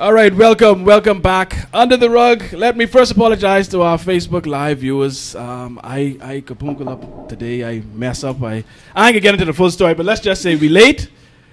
All right, welcome back. Under the rug. Let me first apologize to our Facebook Live viewers. I kapunkle up today. I mess up. I ain't gonna get into the full story, but let's just say we late.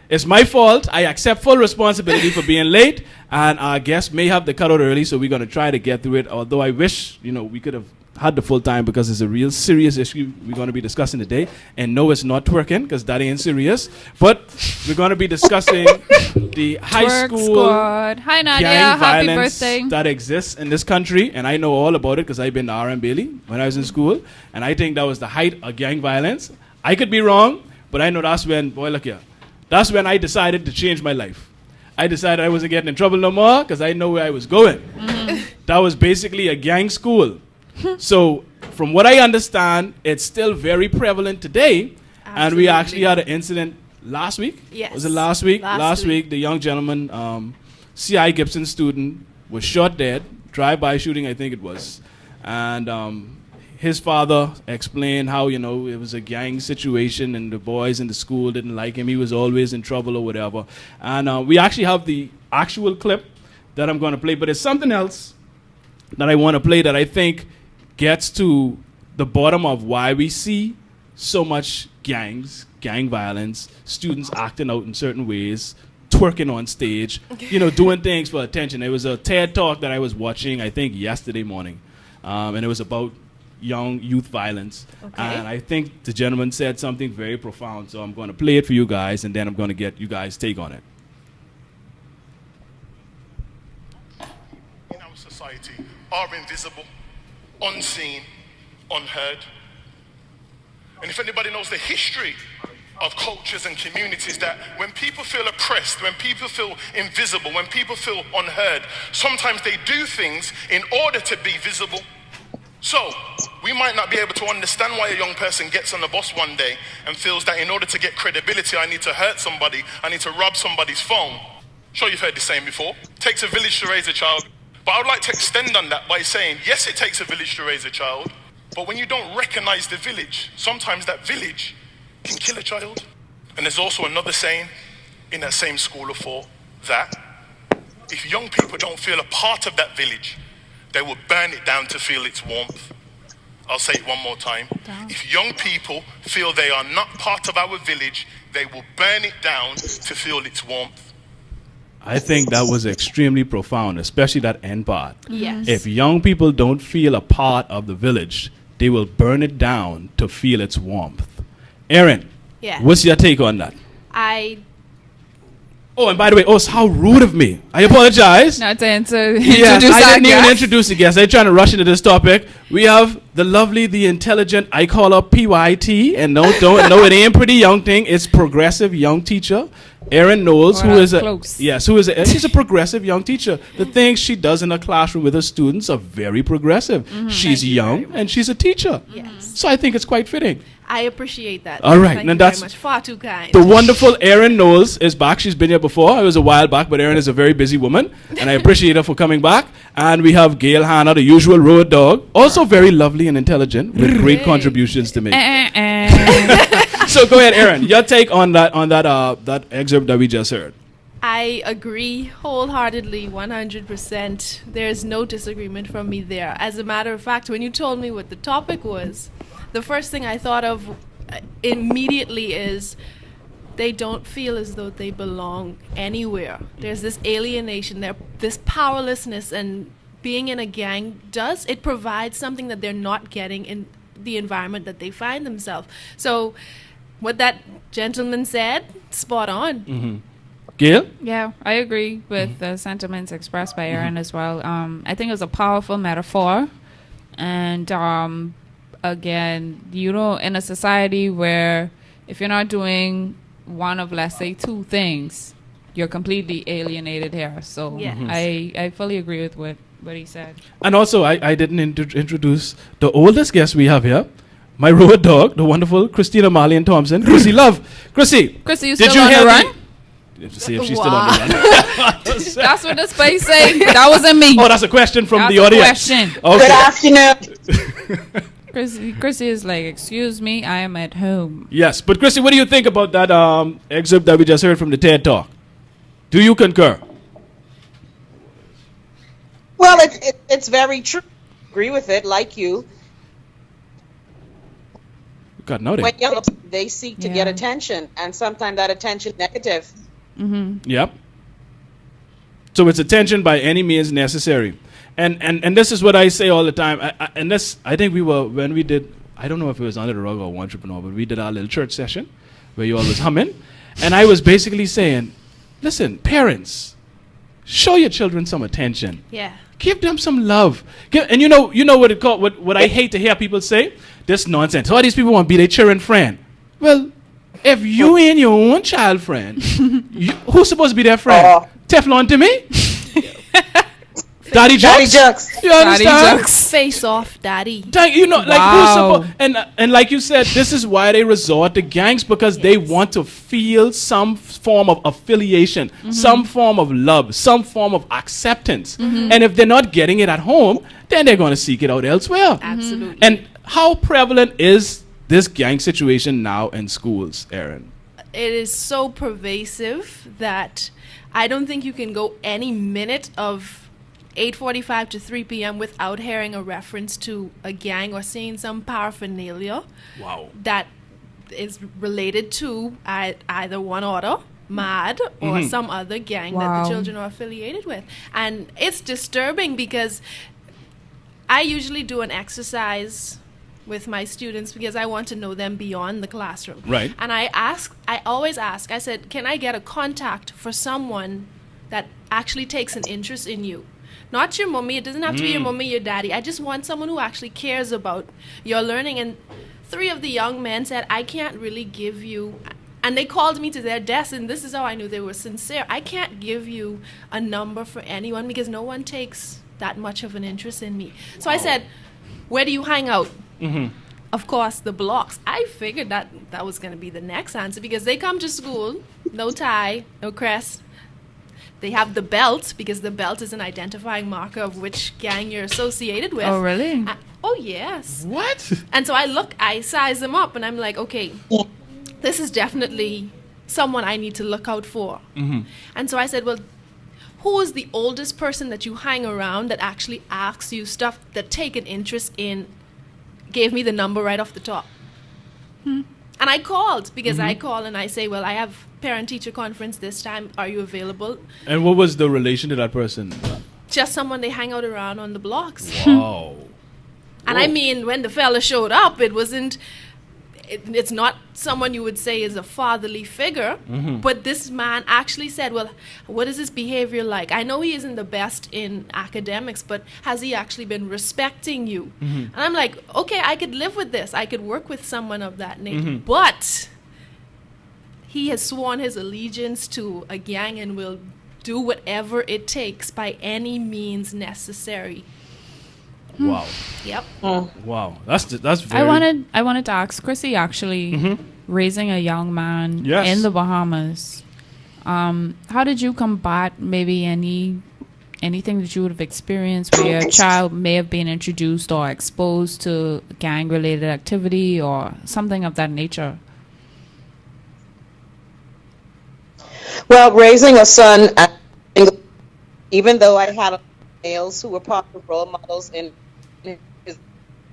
It's my fault. I accept full responsibility for being late, and our guests may have to cut out early, so we're gonna try to get through it. Although I wish we could have had the full time because it's a real serious issue we're going to be discussing today. And no, it's not twerking because that ain't serious. But we're going to be discussing the high Twerk school squad. Hi, Nadia. gang Happy violence birthday. that exists in this country. And I know all about it because I've been to R.M. Bailey when I was in school. And I think that was the height of gang violence. I could be wrong, but I know that's when, boy, look here. That's when I decided to change my life. I decided I wasn't getting in trouble no more because I know where I was going. That was basically a gang school. So, from what I understand, it's still very prevalent today. Absolutely. And we actually had an incident last week. Yes. Was it last week? Last week, the young gentleman, C.I. Gibson student, was shot dead. Drive-by shooting, I think it was. And his father explained how, it was a gang situation and the boys in the school didn't like him. He was always in trouble or whatever. And we actually have the actual clip that I'm going to play. But it's something else that I want to play that I think gets to the bottom of why we see so much gang violence, students acting out in certain ways, twerking on stage, doing things for attention. It was a TED Talk that I was watching, I think, yesterday morning, and it was about young youth violence. Okay. And I think the gentleman said something very profound, so I'm going to play it for you guys, and then I'm going to get you guys' take on it. In our society are invisible, unseen, unheard. And if anybody knows the history of cultures and communities, that when people feel oppressed, when people feel invisible, when people feel unheard, sometimes they do things in order to be visible. So, we might not be able to understand why a young person gets on the bus one day and feels that in order to get credibility, I need to hurt somebody, I need to rob somebody's phone. Sure, you've heard this saying before. Takes a village to raise a child. But I would like to extend on that by saying, yes, it takes a village to raise a child, but when you don't recognize the village, sometimes that village can kill a child. And there's also another saying in that same school of thought that if young people don't feel a part of that village, they will burn it down to feel its warmth. I'll say it one more time. If young people feel they are not part of our village, they will burn it down to feel its warmth. I think that was extremely profound, especially that end part. Yes. If young people don't feel a part of the village, they will burn it down to feel its warmth. Erin, what's your take on that? Oh, and by the way, it's how rude of me. I apologize. Not to introduce I didn't even guest. introduce the guest. I'm trying to rush into this topic. We have the lovely, the intelligent, I call her PYT, and no, it ain't pretty young thing. It's progressive young teacher, Erin Knowles, she's a progressive young teacher. The things she does in her classroom with her students are very progressive. She's young and she's a teacher. Yes. So I think it's quite fitting. I appreciate that. All right. Thank Now you that's very much. Far too kind. The wonderful Erin Knowles is back. She's been here before. It was a while back, but Erin is a very busy woman, and I appreciate her for coming back. And we have Gail Hanna, the usual road dog, also very lovely and intelligent, with great contributions to make. So go ahead, Erin. Your take on that excerpt that we just heard. I agree wholeheartedly, 100%. There's no disagreement from me there. As a matter of fact, when you told me what the topic was, the first thing I thought of immediately is they don't feel as though they belong anywhere. There's this alienation, this powerlessness, and being in a gang it provides something that they're not getting in the environment that they find themselves. So what that gentleman said, spot on. Mm-hmm. Gail? Yeah, I agree with the sentiments expressed by Erin as well. I think it was a powerful metaphor. And again, in a society where if you're not doing one of, let's say, two things, you're completely alienated here. So I fully agree with what he said. And also, I didn't introduce the oldest guest we have here, my road dog, the wonderful Christina Marley and Thompson, Chrissy Love. Chrissy, you still on the run? You have to see if she's still on the run. That's what the space say. That wasn't me. Oh, that's a question from the audience. Okay. Good afternoon. Chrissy is like, excuse me, I am at home. Yes, but Chrissy, what do you think about that excerpt that we just heard from the TED Talk? Do you concur? Well, it's very true. Agree with it, like you. God, no, When young, they seek to get attention, and sometimes that attention is negative. Yep. So it's attention by any means necessary. And this is what I say all the time. I think we were, when we did, I don't know if it was Under the Rug or Entrepreneur, but we did our little church session where you all was humming. And I was basically saying, listen, parents, show your children some attention. Yeah. Give them some love. And you know what it called, what I hate to hear people say? This nonsense. All these people want to be their children friend. Well, if you ain't your own child friend, who's supposed to be their friend? Teflon to me? Daddy Jokes? Daddy Jokes. You understand? Face off, daddy. You know, like who's supposed, and like you said, this is why they resort to gangs, because they want to feel some form of affiliation, some form of love, some form of acceptance. And if they're not getting it at home, then they're going to seek it out elsewhere. Absolutely. And how prevalent is this gang situation now in schools, Erin? It is so pervasive that I don't think you can go any minute of 8:45 to 3 p.m. without hearing a reference to a gang or seeing some paraphernalia that is related to either One Order, MAD, or some other gang that the children are affiliated with. And it's disturbing because I usually do an exercise with my students because I want to know them beyond the classroom. Right. And I always ask, I said, can I get a contact for someone that actually takes an interest in you? Not your mommy. It doesn't have to be your mommy, your daddy. I just want someone who actually cares about your learning. And 3 of the young men said, I can't really give you, and they called me to their desk, and this is how I knew they were sincere. I can't give you a number for anyone because no one takes that much of an interest in me. So I said, where do you hang out? Of course, the blocks. I figured that was going to be the next answer because they come to school, no tie, no crest. They have the belt because the belt is an identifying marker of which gang you're associated with. Oh, really? Oh, yes. What? And so I size them up and I'm like, okay, this is definitely someone I need to look out for. And so I said, well, who is the oldest person that you hang around that actually asks you stuff that take an interest in? Gave me the number right off the top. And I called because I call and I say, well, I have parent-teacher conference this time. Are you available? And what was the relation to that person? Just someone they hang out around on the blocks. Wow. And I mean, when the fella showed up, it's not someone you would say is a fatherly figure, but this man actually said, well, what is his behavior like? I know he isn't the best in academics, but has he actually been respecting you? And I'm like, okay, I could live with this. I could work with someone of that nature. But he has sworn his allegiance to a gang and will do whatever it takes by any means necessary. Wow. Yep. Wow. That's very... I wanted to ask Chrissy, actually, raising a young man in the Bahamas, how did you combat maybe anything that you would have experienced where your child may have been introduced or exposed to gang-related activity or something of that nature? Well, raising a son, even though I had males who were popular role models in his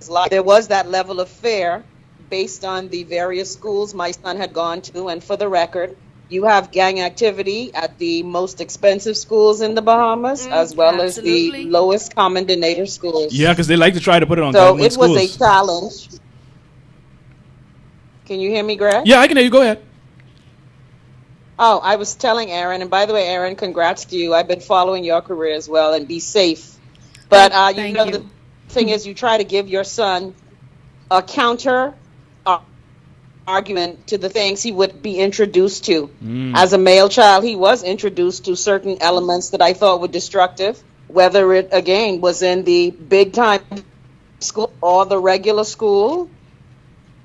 life, there was that level of fear based on the various schools my son had gone to. And for the record, you have gang activity at the most expensive schools in the Bahamas, as well as the lowest common denominator schools. Yeah, because they like to try to put it on so government schools. So it schools. was a challenge. Can you hear me, Greg? Yeah, I can hear you. Go ahead. Oh, I was telling Erin, and by the way, Erin, congrats to you. I've been following your career as well, and be safe. But the thing is, you try to give your son a counter argument to the things he would be introduced to. As a male child, he was introduced to certain elements that I thought were destructive, whether it, again, was in the big-time school or the regular school.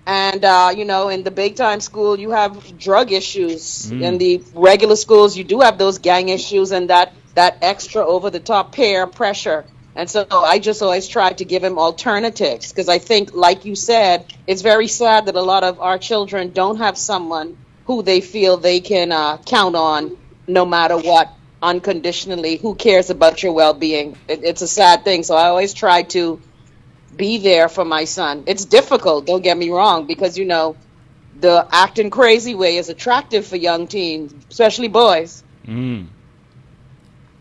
And, in the big-time school, you have drug issues. In the regular schools, you do have those gang issues and that extra over-the-top peer pressure. And so I just always tried to give him alternatives because I think, like you said, it's very sad that a lot of our children don't have someone who they feel they can count on no matter what. unconditionally, who cares about your well-being? It's a sad thing. So I always try to be there for my son. It's difficult, don't get me wrong, because, you know, the acting crazy way is attractive for young teens, especially boys.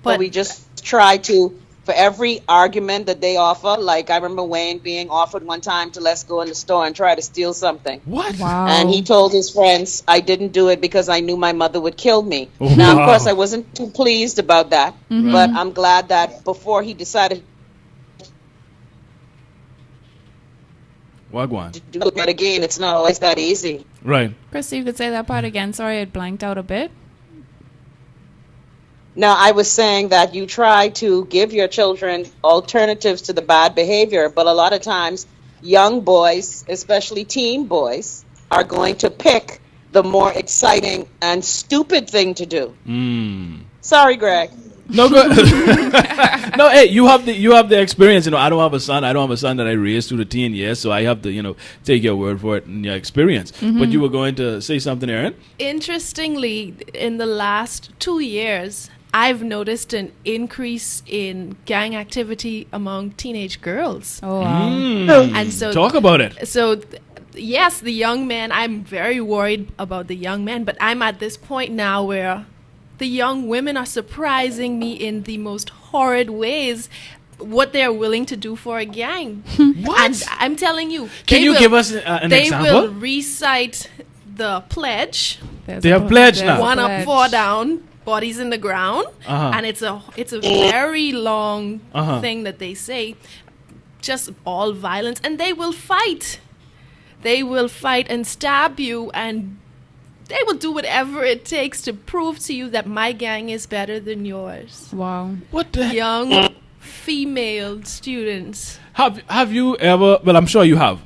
But we just try to, for every argument that they offer, like I remember Wayne being offered one time to let's go in the store and try to steal something. What? Wow. And he told his friends, I didn't do it because I knew my mother would kill me. Oh, now, of wow. course, I wasn't too pleased about that, but I'm glad that before he decided Wagwan. to do it again, it's not always that easy. Right. Chrissy, you could say that part again. Sorry, it blanked out a bit. Now, I was saying that you try to give your children alternatives to the bad behavior, but a lot of times young boys, especially teen boys, are going to pick the more exciting and stupid thing to do. Sorry, Greg. No good. No, hey, you have the experience. You know, I don't have a son that I raised through the teen years, so I have to, you know, take your word for it and your experience. But you were going to say something, Erin? Interestingly, in the last 2 years, I've noticed an increase in gang activity among teenage girls. Oh, wow. And so Talk about it. So, yes, the young men, I'm very worried about the young men, but I'm at this point now where the young women are surprising me in the most horrid ways what they're willing to do for a gang. What? And I'm telling you. Can they you will- give us an They example? will recite the pledge, They have pledged now. one up, four down, bodies in the ground, Uh-huh. and it's a very long Uh-huh. thing that they say, just all violence, and they will fight. They will fight and stab you, and they will do whatever it takes to prove to you that my gang is better than yours. Wow. What the heck? Young female students. Have you ever? Well, I'm sure you have.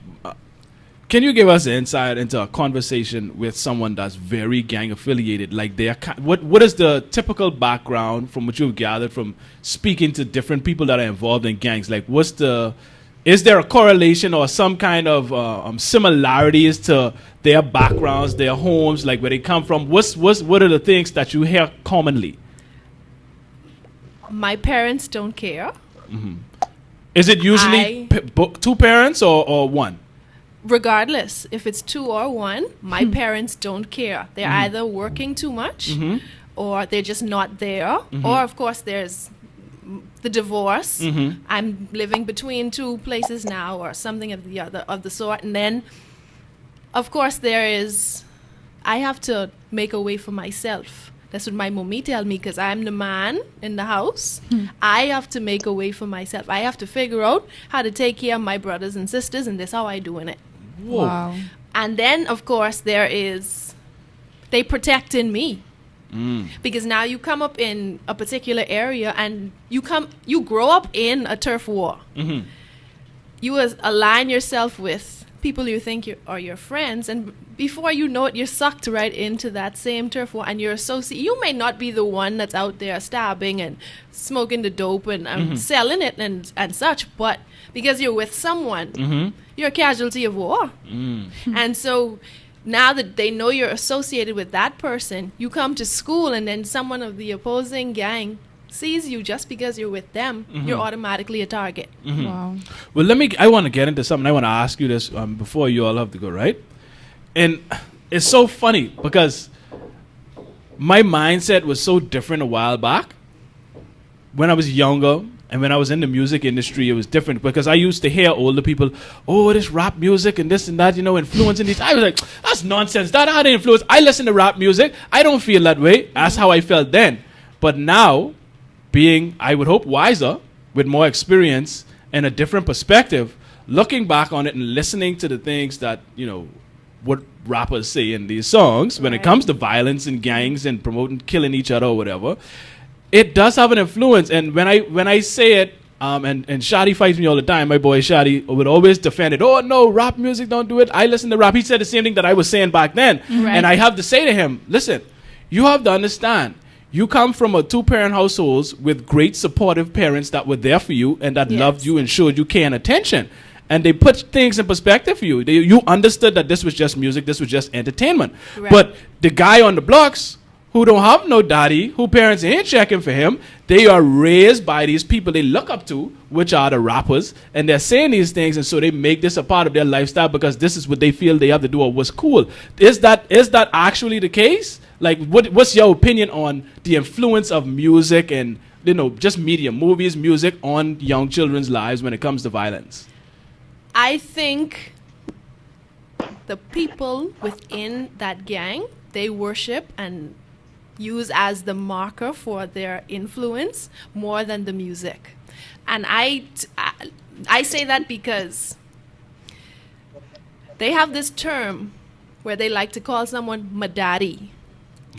Can you give us insight into a conversation with someone that's very gang affiliated? Like what is the typical background from what you've gathered from speaking to different people that are involved in gangs? Like, is there a correlation or some kind of similarities to their backgrounds, their homes, like where they come from? What are the things that you hear commonly? My parents don't care. Is it usually two parents or one? Regardless, if it's two or one, my parents don't care. They're either working too much or they're just not there. Or, of course, there's the divorce. I'm living between two places now or something of the sort. And then, of course, I have to make a way for myself. That's what my mommy tell me, because I'm the man in the house. I have to make a way for myself. I have to figure out how to take care of my brothers and sisters, and that's how I doing it. Whoa. Wow. And then, of course, they protecting me. Because now you come up in a particular area and you grow up in a turf war. You align yourself with people you think are your friends, and before you know it, you're sucked right into that same turf war, and you're associated. You may not be the one that's out there stabbing and smoking the dope and selling it and such, but because you're with someone, you're a casualty of war. And so now that they know you're associated with that person, you come to school and then someone of the opposing gang sees you just because you're with them, you're automatically a target. Wow. Well, I want to get into something. I want to ask you this before you all have to go, right? And it's so funny because my mindset was so different a while back. When I was younger and when I was in the music industry, it was different because I used to hear older people, oh, this rap music and this and that, you know, influencing these. I was like, that's nonsense. That had influence. I listen to rap music. I don't feel that way. That's how I felt then. But now, being, I would hope, wiser, with more experience and a different perspective, looking back on it and listening to the things that, you know, what rappers say in these songs when it comes to violence and gangs and promoting killing each other or whatever, it does have an influence. And when I say it, and Shadi fights me all the time, my boy Shadi would always defend it. Oh no, rap music, don't do it. I listen to rap. He said the same thing that I was saying back then. And I have to say to him, listen, you have to understand, you come from a two-parent households with great supportive parents that were there for you and that loved you and showed you care and attention. And they put things in perspective for you. You understood that this was just music, this was just entertainment. But the guy on the blocks who don't have no daddy, who parents ain't checking for him. They are raised by these people they look up to, which are the rappers, and they're saying these things, and so they make this a part of their lifestyle because this is what they feel they have to do or what's cool. Is that actually the case? Like, what's your opinion on the influence of music and, just media, movies, music on young children's lives when it comes to violence? I think the people within that gang, they worship and use as the marker for their influence more than the music. And I say that because they have this term where they like to call someone my daddy.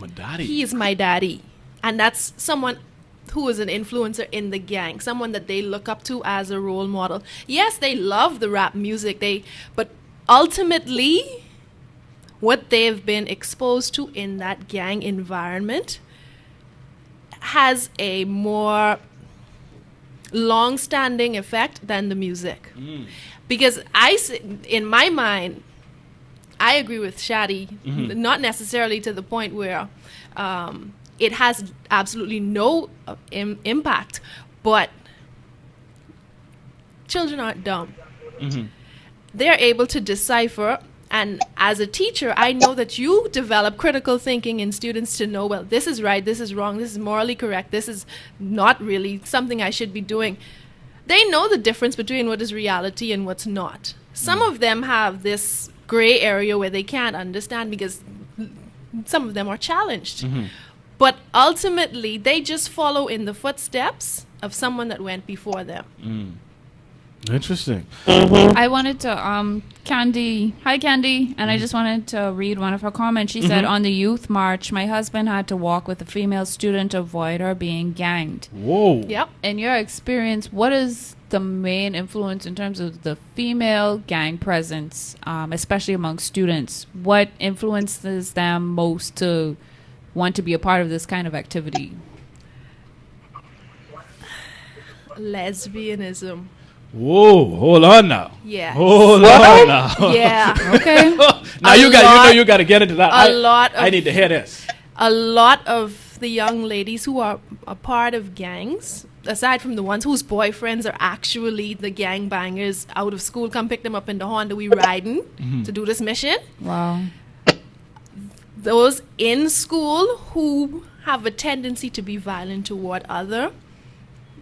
My daddy. He is my daddy. And that's someone who is an influencer in the gang, someone that they look up to as a role model. Yes, they love the rap music, but ultimately what they've been exposed to in that gang environment has a more long-standing effect than the music. Because in my mind, I agree with Shadi, not necessarily to the point where it has absolutely no impact, but children aren't dumb. They're able to decipher. And as a teacher, I know that you develop critical thinking in students to know, well, this is right, this is wrong, this is morally correct, this is not really something I should be doing. They know the difference between what is reality and what's not. Some of them have this gray area where they can't understand because some of them are challenged. But ultimately, they just follow in the footsteps of someone that went before them. Interesting. I wanted to, Candy, hi Candy, and I just wanted to read one of her comments. She said, on the youth march, my husband had to walk with a female student to avoid her being ganged. Whoa. Yep. In your experience, what is the main influence in terms of the female gang presence, especially among students? What influences them most to want to be a part of this kind of activity? Lesbianism. Whoa, hold on now. Yeah. Hold on now. Yeah. Okay. Now you got to get into that. I need to hear this. A lot of the young ladies who are a part of gangs, aside from the ones whose boyfriends are actually the gang bangers out of school, come pick them up in the Honda, we riding to do this mission. Wow. Those in school who have a tendency to be violent toward other,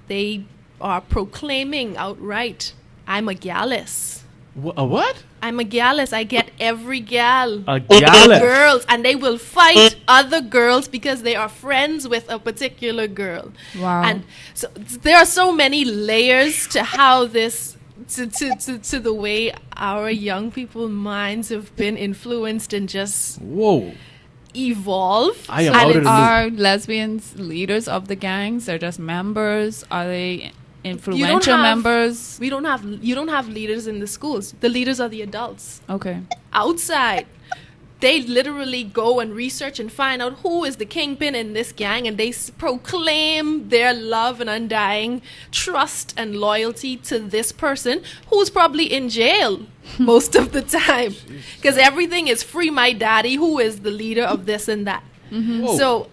they are proclaiming outright, I'm a gallus. A what? I'm a gallus. I get every gal. A gallus. Girls. And they will fight other girls because they are friends with a particular girl. Wow. And so there are so many layers to how this, to the way our young people's minds have been influenced and just evolve. I am out of the loop. Are lesbians leaders of the gangs? They're just members? Are they influential members? You don't have leaders in the schools. The leaders are the adults. Okay. Outside, they literally go and research and find out who is the kingpin in this gang, and they proclaim their love and undying trust and loyalty to this person who's probably in jail most of the time because everything is free my daddy, who is the leader of this and that. So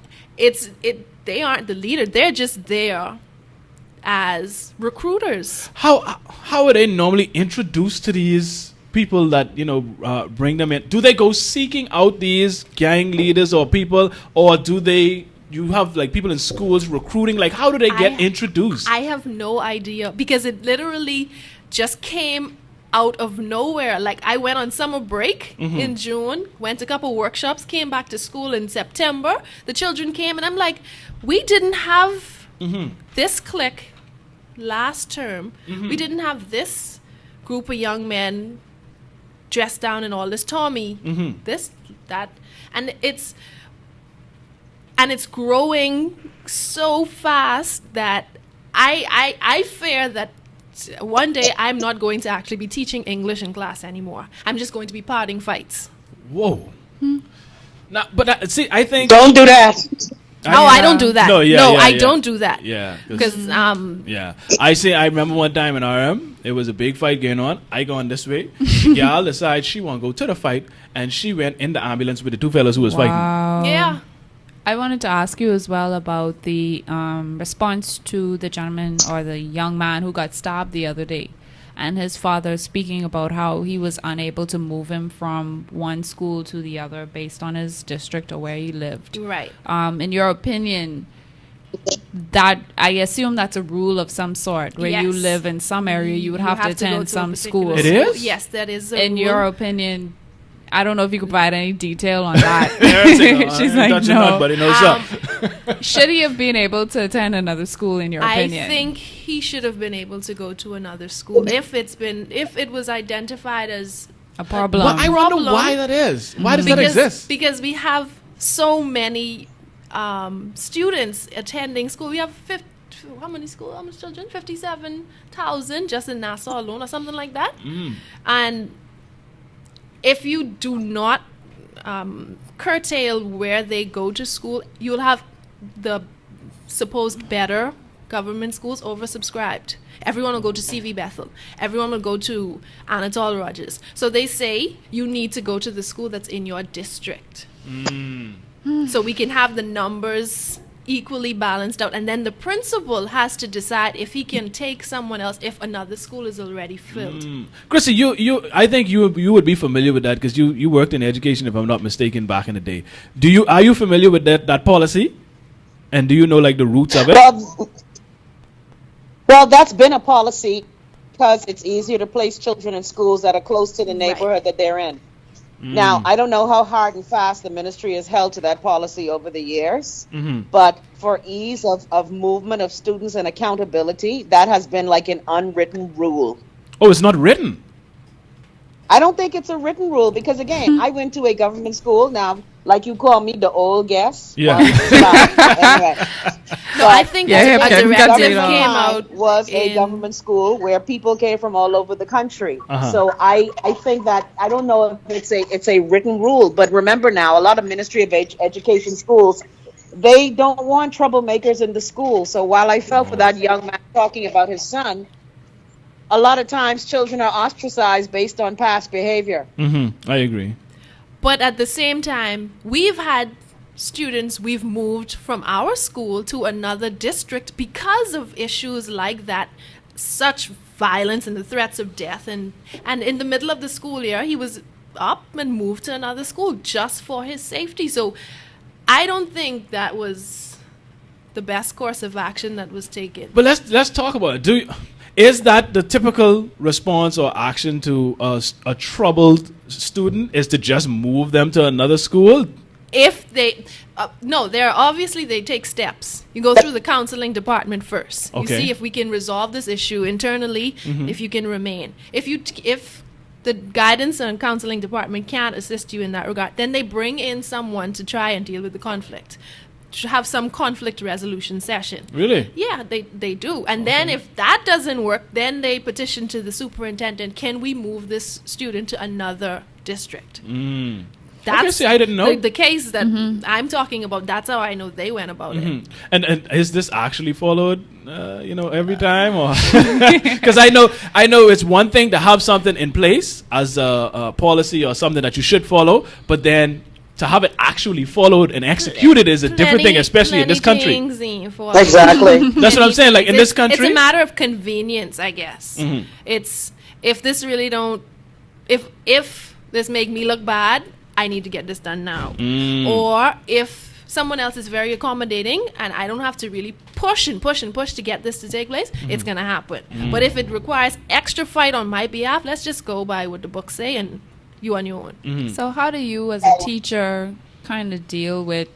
they aren't the leader. They're just there as recruiters. How are they normally introduced to these people that bring them in? Do they go seeking out these gang leaders or people, or you have like people in schools recruiting? Like, how do they get introduced? I have no idea because it literally just came out of nowhere. Like, I went on summer break in June, went to a couple workshops, came back to school in September. The children came and I'm like, we didn't have this clique last term. We didn't have this group of young men dressed down in all this Tommy, this, that, and it's growing so fast that I fear that one day I'm not going to actually be teaching English in class anymore. I'm just going to be parting fights. Whoa. Now, but see, I think Don't do that. I don't do that. I don't do that. Yeah. Because yeah. I remember one time in RM, it was a big fight going on. I gone this way. The gal decided she want to go to the fight, and she went in the ambulance with the two fellas who was fighting. yeah. I wanted to ask you as well about the response to the gentleman or the young man who got stabbed the other day, and his father speaking about how he was unable to move him from one school to the other based on his district or where he lived. Right. In your opinion, that I assume that's a rule of some sort. Where you Yes. live in some area, you would have to go attend to a some particular school. It is? Yes, that is a In rule. your opinion, I don't know if you could provide any detail on that. She's I like, thought you not, no. buddy. No, sir. Should he have been able to attend another school, in your opinion? I think he should have been able to go to another school if it was identified as a problem. Well, I wonder problem. why that is. Why does that because exist? because we have so many students attending school. We have how many children? 57,000 just in Nassau alone, or something like that. And if you do not curtail where they go to school, you'll have the supposed better government schools oversubscribed. Everyone will go to CV Bethel. Everyone will go to Anatole Rogers. So they say you need to go to the school that's in your district. So we can have the numbers equally balanced out, and then the principal has to decide if he can take someone else if another school is already filled. Chrissy, I think you would be familiar with that because you worked in education, if I'm not mistaken, back in the day. Are you familiar with that policy? And do you know like the roots of it? Well, that's been a policy because it's easier to place children in schools that are close to the neighborhood that they're in. Now, I don't know how hard and fast the ministry has held to that policy over the years, but for ease of movement of students and accountability, that has been like an unwritten rule. Oh, it's not written. I don't think it's a written rule because, again, I went to a government school. Now, like you call me the old guest. Yeah. Anyway. No, I think Yeah, a yeah, directive yeah. came out was a in- government school where people came from all over the country. Uh-huh. So I think that I don't know if it's a written rule, but remember now, a lot of Ministry of Education schools, they don't want troublemakers in the school. So while I felt for that young man talking about his son, a lot of times children are ostracized based on past behavior. I agree. But at the same time, we've had students, we've moved from our school to another district because of issues like that, such violence and the threats of death. And in the middle of the school year, he was up and moved to another school just for his safety. So I don't think that was the best course of action that was taken. But let's talk about it. Is that the typical response or action to a troubled student is to just move them to another school? If they, no, they take steps. You go through the counseling department first. You Okay. see if we can resolve this issue internally, if you can remain. If the guidance and counseling department can't assist you in that regard, then they bring in someone to try and deal with the conflict. To have some conflict resolution session. Really? Yeah, they do. And then if that doesn't work, then they petition to the superintendent, can we move this student to another district? Okay, see, I didn't know. The case that I'm talking about. That's how I know they went about it. And is this actually followed, every time? Or because I know it's one thing to have something in place as a policy or something that you should follow, but then to have it actually followed and executed is a different thing, especially in this country. Exactly. That's what I'm saying. Like in this country, it's a matter of convenience, I guess. It's if this really don't, if this make me look bad, I need to get this done now. Or if someone else is very accommodating and I don't have to really push and push and push to get this to take place, it's gonna happen. But if it requires extra fight on my behalf, let's just go by what the books say and you on your own. So how do you as a teacher kind of deal with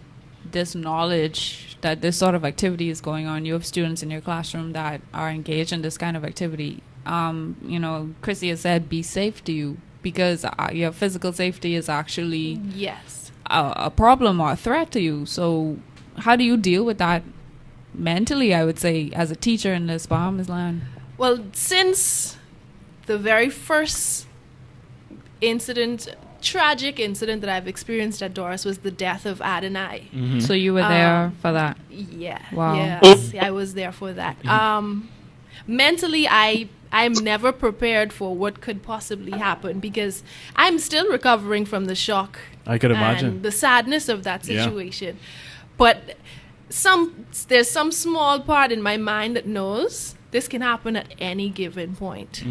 this knowledge that this sort of activity is going on? You have students in your classroom that are engaged in this kind of activity. Chrissy has said, be safe to you, because your physical safety is actually Yes. a problem or a threat to you. So how do you deal with that mentally, I would say, as a teacher in this Bahamas land? Well, since the very first tragic incident that I've experienced at Doris was the death of Adonai. So you were there for that? Yeah. Wow. Yes, I was there for that. Mentally, I'm never prepared for what could possibly happen because I'm still recovering from the shock. I could And imagine. the sadness of that Yeah. situation. But there's some small part in my mind that knows this can happen at any given point,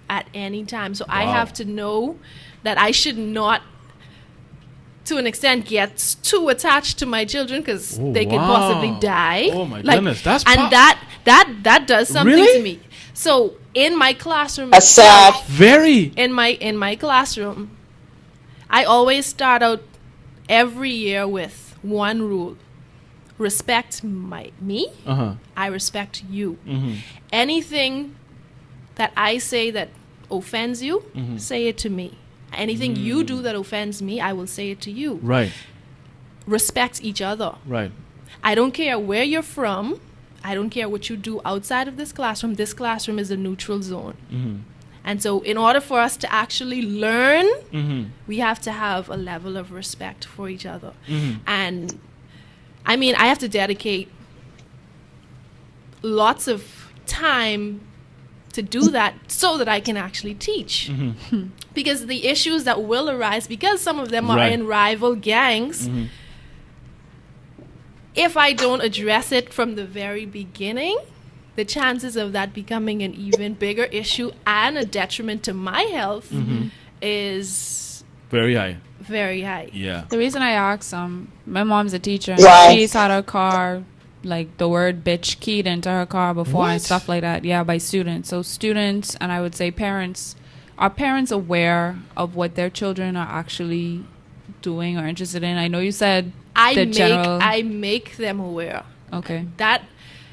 at any time. So I have to know that I should not, to an extent, get too attached to my children because they could possibly die. Oh my goodness, that's and that does something Really? to me. So in my classroom, A sad. Very. in my classroom, I always start out every year with one rule: respect me. I respect you. Anything that I say that offends you, say it to me. Anything you do that offends me, I will say it to you. Right. Respect each other. Right. I don't care where you're from. I don't care what you do outside of this classroom. This classroom is a neutral zone. And so in order for us to actually learn, we have to have a level of respect for each other. And I mean, I have to dedicate lots of time to do that so that I can actually teach. Because the issues that will arise, because some of them are Right. in rival gangs, if I don't address it from the very beginning, the chances of that becoming an even bigger issue and a detriment to my health is Very high. very high. Yeah. The reason I asked, my mom's a teacher. And Right. she's had her car, like the word bitch keyed into her car before and What? stuff like that. Yeah, by students. So students, and I would say parents, are parents aware of what their children are actually doing or interested in? I know you said I make them aware. Okay. That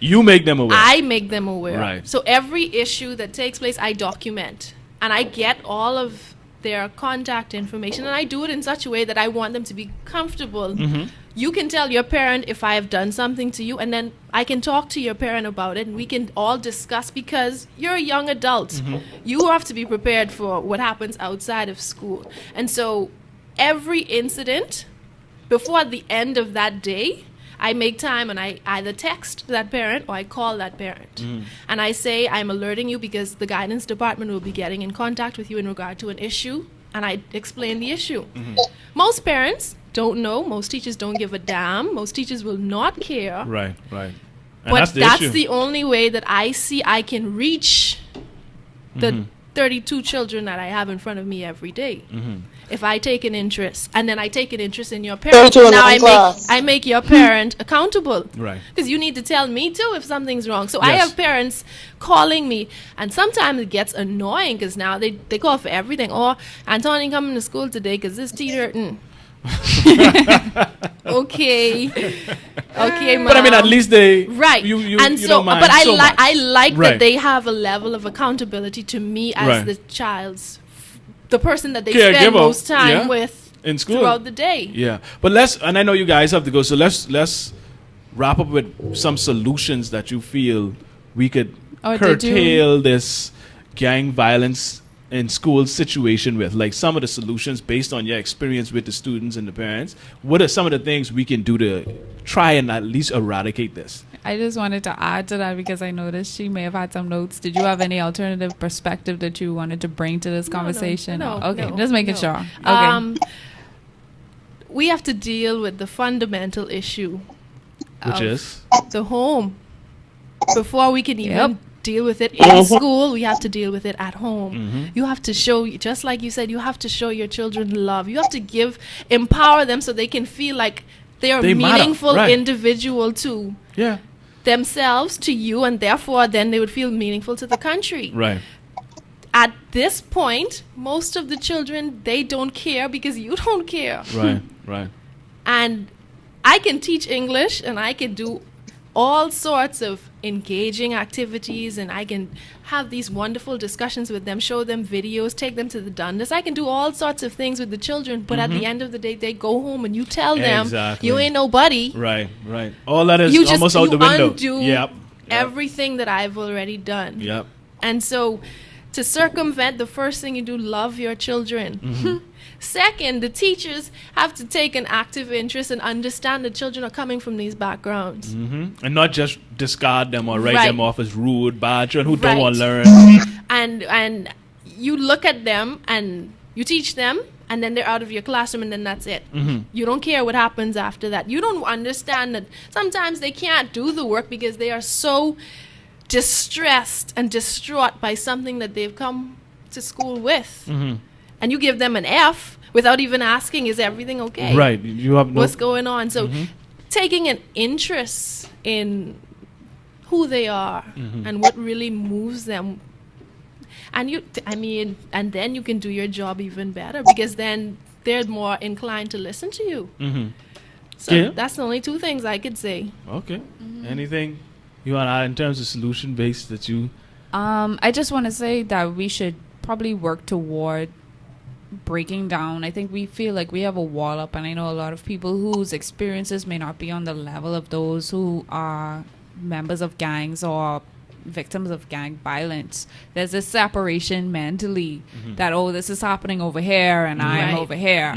You make them aware. I make them aware. Right. So every issue that takes place, I document. And I get all of their contact information. And I do it in such a way that I want them to be comfortable. You can tell your parent if I have done something to you, and then I can talk to your parent about it, and we can all discuss, because you're a young adult. You have to be prepared for what happens outside of school. And so every incident, before the end of that day, I make time and I either text that parent or I call that parent. And I say, I'm alerting you because the guidance department will be getting in contact with you in regard to an issue. And I explain the issue. Most parents don't know. Most teachers don't give a damn. Most teachers will not care. Right. Right. And But that's issue. the only way that I see I can reach the 32 children that I have in front of me every day. If I take an interest, and then I take an interest in your parent, 32 in now one class. I make your parent accountable. Right. Because you need to tell me too if something's wrong. So I Yes. have parents calling me, and sometimes it gets annoying because now they call for everything. Oh, Anthony coming to school today because this teeth hurting. Okay, mom. But I mean, at least they Right. You and you so, don't mind but so much. I like Right. that they have a level of accountability to me as Right. the child's, the person that they Caregiver, spend most time yeah, with in school throughout the day. Yeah, but and I know you guys have to go, so let's wrap up with some solutions that you feel we could Oh, did you- curtail this gang violence in school situation with, like some of the solutions based on your experience with the students and the parents. What are some of the things we can do to try and at least eradicate this? I just wanted to add to that because I noticed she may have had some notes. Did you have any alternative perspective that you wanted to bring to this conversation? No, Okay, no, just making no. sure. Okay. We have to deal with the fundamental issue, Which of is the home. Before we can even Yep. deal with it in school, we have to deal with it at home. Mm-hmm. You have to show, just like you said, you have to show your children love. You have to empower them so they can feel like they are They matter, meaningful right. individual to yeah, themselves, to you, and therefore then they would feel meaningful to the country. right. At this point, most of the children, they don't care because you don't care. Right, right. And I can teach English and I can do all sorts of engaging activities, and I can have these wonderful discussions with them, show them videos, take them to the Dundas. I can do all sorts of things with the children, but at the end of the day, they go home and you tell them, Exactly. you ain't nobody. Right, right. All that is You just almost out the window. undo Yep. everything that I've already done. Yep. And so to circumvent, the first thing you do, love your children. Second, the teachers have to take an active interest and understand that children are coming from these backgrounds. And not just discard them or write Right. them off as rude, bad children who don't Right. want to learn. And you look at them and you teach them, and then they're out of your classroom, and then that's it. You don't care what happens after that. You don't understand that sometimes they can't do the work because they are so distressed and distraught by something that they've come to school with. And you give them an F without even asking, is everything okay? Right. You have no. What's going on? So taking an interest in who they are and what really moves them. And and then you can do your job even better, because then they're more inclined to listen to you. So that's the only two things I could say. Okay. Anything you want to add in terms of solution based that you? I just want to say that we should probably work toward breaking down. I think we feel like we have a wall up, and I know a lot of people whose experiences may not be on the level of those who are members of gangs or victims of gang violence. There's this separation mentally that, oh, this is happening over here and I'm over here.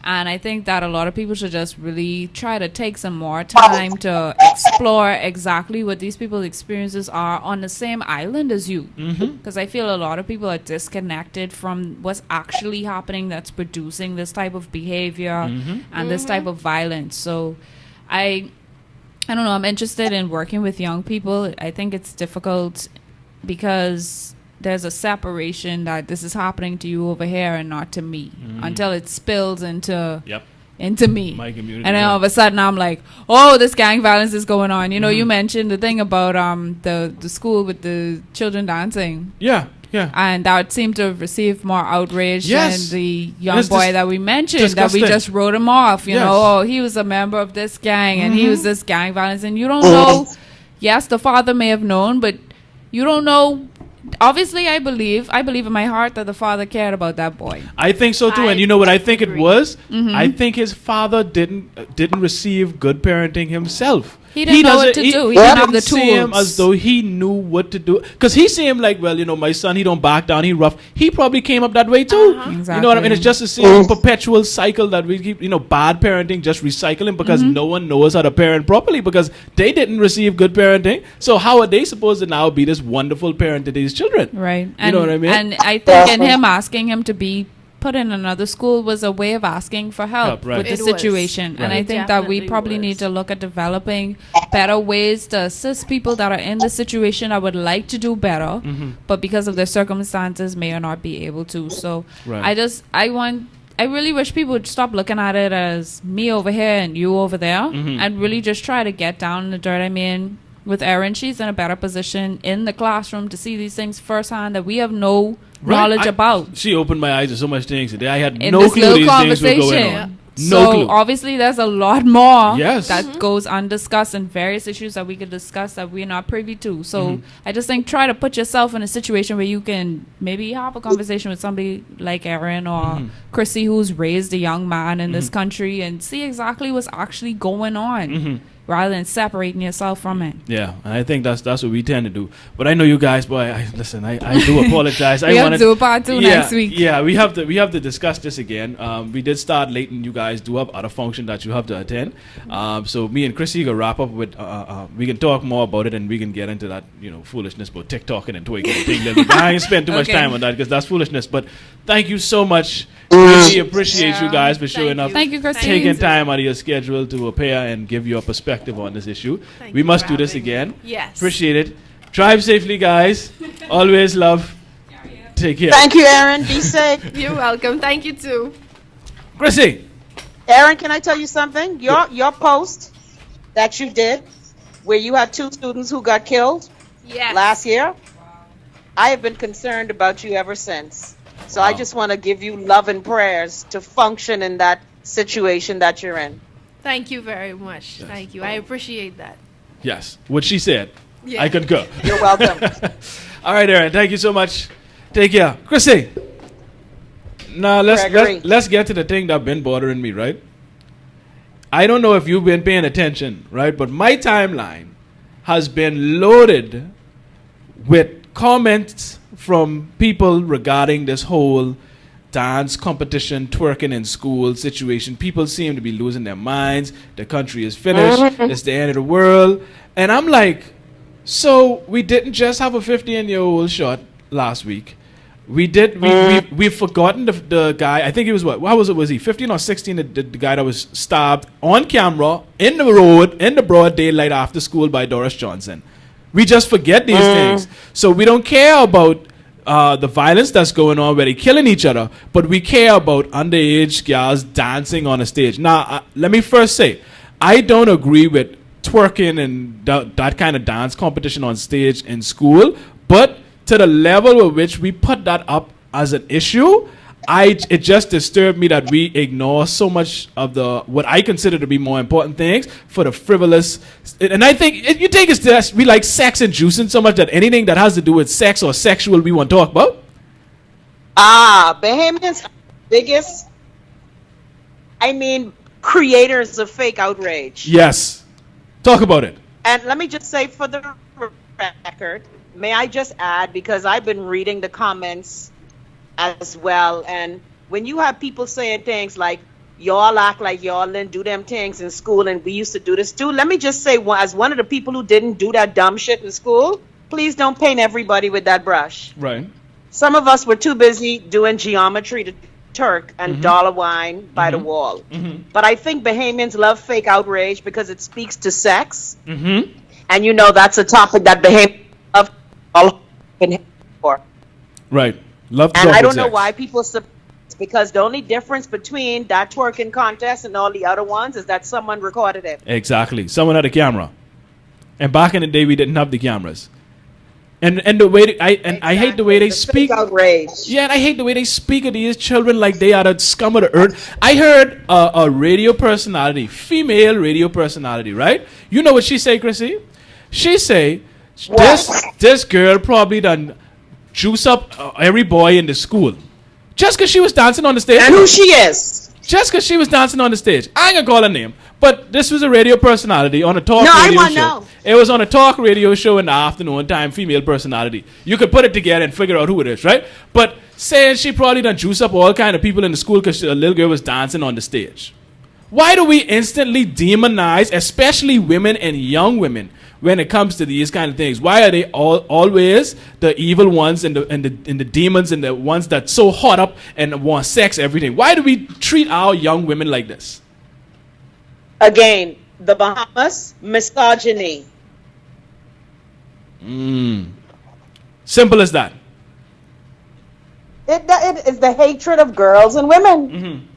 And I think that a lot of people should just really try to take some more time to explore exactly what these people's experiences are on the same island as you. Because I feel a lot of people are disconnected from what's actually happening that's producing this type of behavior and this type of violence. So I don't know, I'm interested in working with young people. I think it's difficult because there's a separation that this is happening to you over here and not to me until it spills into me. My community. And then all of a sudden I'm like, oh, this gang violence is going on. You know, you mentioned the thing about the school with the children dancing. Yeah. And that seemed to have received more outrage than the young boy that we mentioned, that we just wrote him off. You know, oh, he was a member of this gang and he was this gang violence. And you don't know, yes, the father may have known, but you don't know. Obviously, I believe in my heart that the father cared about that boy. I think so too. And you know what I think it was? I think his father didn't receive good parenting himself. He didn't know what to do. He didn't have the tools. See him as though he knew what to do. Because he see him like, well, you know, my son, he don't back down, he rough. He probably came up that way too. Exactly. You know what I mean? It's just the same perpetual cycle that we keep, you know, bad parenting, just recycling because no one knows how to parent properly because they didn't receive good parenting. So how are they supposed to now be this wonderful parent to these children? Right. You know what I mean? And I think in him asking him to be put in another school was a way of asking for help with the situation. And I think that we probably need to look at developing better ways to assist people that are in the situation that would like to do better, but because of their circumstances may or not be able to. So I really wish people would stop looking at it as me over here and you over there and really just try to get down in the dirt. I mean, with Erin, she's in a better position in the classroom to see these things firsthand that we have no knowledge about. She opened my eyes to so much things today. I had in no clue these things were going on. No clue. Obviously there's a lot more Yes. that goes undiscussed and various issues that we could discuss that we're not privy to. So I just think try to put yourself in a situation where you can maybe have a conversation with somebody like Erin or Chrissy, who's raised a young man in this country, and see exactly what's actually going on. Rather than separating yourself from it. Yeah, and I think that's what we tend to do. But I know you guys, boy. I do apologize. We have to do a part 2 next week. Yeah, we have to discuss this again. We did start late, and you guys do have other function that you have to attend. So me and Chrissy can wrap up with. We can talk more about it, and we can get into that, you know, foolishness about TikToking and twigging and thing. I ain't spend too much time on that because that's foolishness. But thank you so much. Really appreciate you guys for showing up. Thank you, Christine. Taking time out of your schedule to appear and give your perspective on this issue. We must do this again. Yes. Appreciate it. Drive safely, guys. Always love. Take care. Thank you, Erin. Be safe. You're welcome. Thank you too. Chrissy. Erin, can I tell you something? Your post that you did where you had 2 students who got killed last year, I have been concerned about you ever since. So I just want to give you love and prayers to function in that situation that you're in. Thank you very much. Yes. Thank you. I appreciate that. Yes. What she said. Yeah. I concur. You're welcome. All right, Erin. Thank you so much. Take care. Chrissy. Now, let's get to the thing that's been bothering me, right? I don't know if you've been paying attention, right? But my timeline has been loaded with comments from people regarding this whole dance competition, twerking in school situation. People seem to be losing their minds. The country is finished. It's the end of the world. And I'm like, so we didn't just have a 15-year-old shot last week. We've forgotten the guy. I think he was was he 15 or 16? The guy that was stabbed on camera in the road in the broad daylight after school by Doris Johnson. We just forget these things. So we don't care about the violence that's going on where they're killing each other, but we care about underage girls dancing on a stage. Now, let me first say, I don't agree with twerking and that kind of dance competition on stage in school, but to the level at which we put that up as an issue, it just disturbed me that we ignore so much of what I consider to be more important things for the frivolous. And I think you think it's just we like sex and juicing so much that anything that has to do with sex or sexual we want to talk about. Bahamians, biggest, creators of fake outrage. Yes, talk about it. And let me just say, for the record, may I just add, because I've been reading the comments as well, and when you have people saying things like, y'all act like y'all didn't do them things in school and we used to do this too, let me just say, as one of the people who didn't do that dumb shit in school, please don't paint everybody with that brush. Right. Some of us were too busy doing geometry to Turk and dollar wine by the wall. But I think Bahamians love fake outrage because it speaks to sex. And that's a topic that Bahamians love all for. Right. Love to and talk I don't sex. know why people because the only difference between that twerking contest and all the other ones is that someone recorded it. Exactly. Someone had a camera. And back in the day we didn't have the cameras. And the way I hate the way they speak. Outrage. Yeah, and I hate the way they speak of these children like they are the scum of the earth. I heard a radio personality, female radio personality, right? You know what she say, Chrissy? She say this girl probably done juice up every boy in the school just because she was dancing on the stage. And who she is? Just because she was dancing on the stage. I ain't gonna call her name, but this was a radio personality on a talk radio show. No, I want to know. It was on a talk radio show in the afternoon time, female personality. You could put it together and figure out who it is, right? But saying she probably done juice up all kind of people in the school because a little girl was dancing on the stage. Why do we instantly demonize, especially women and young women, when it comes to these kind of things? Why are they always the evil ones and the demons and the ones that so hot up and want sex, everything? Why do we treat our young women like this? Again, the Bahamas, misogyny. Simple as that. It is the hatred of girls and women.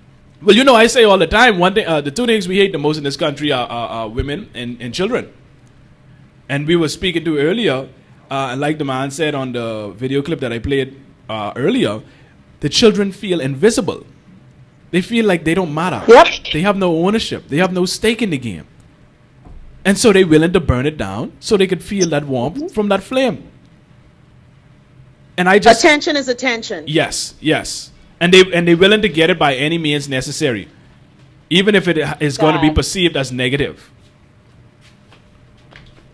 Well, you know, I say all the time, one thing, the two things we hate the most in this country are women and children. And we were speaking to earlier, like the man said on the video clip that I played earlier, the children feel invisible. They feel like they don't matter. Yep. They have no ownership. They have no stake in the game. And so they're willing to burn it down so they could feel that warmth from that flame. And I just... Attention is attention. Yes, yes. And they're willing to get it by any means necessary, even if it is going to be perceived as negative.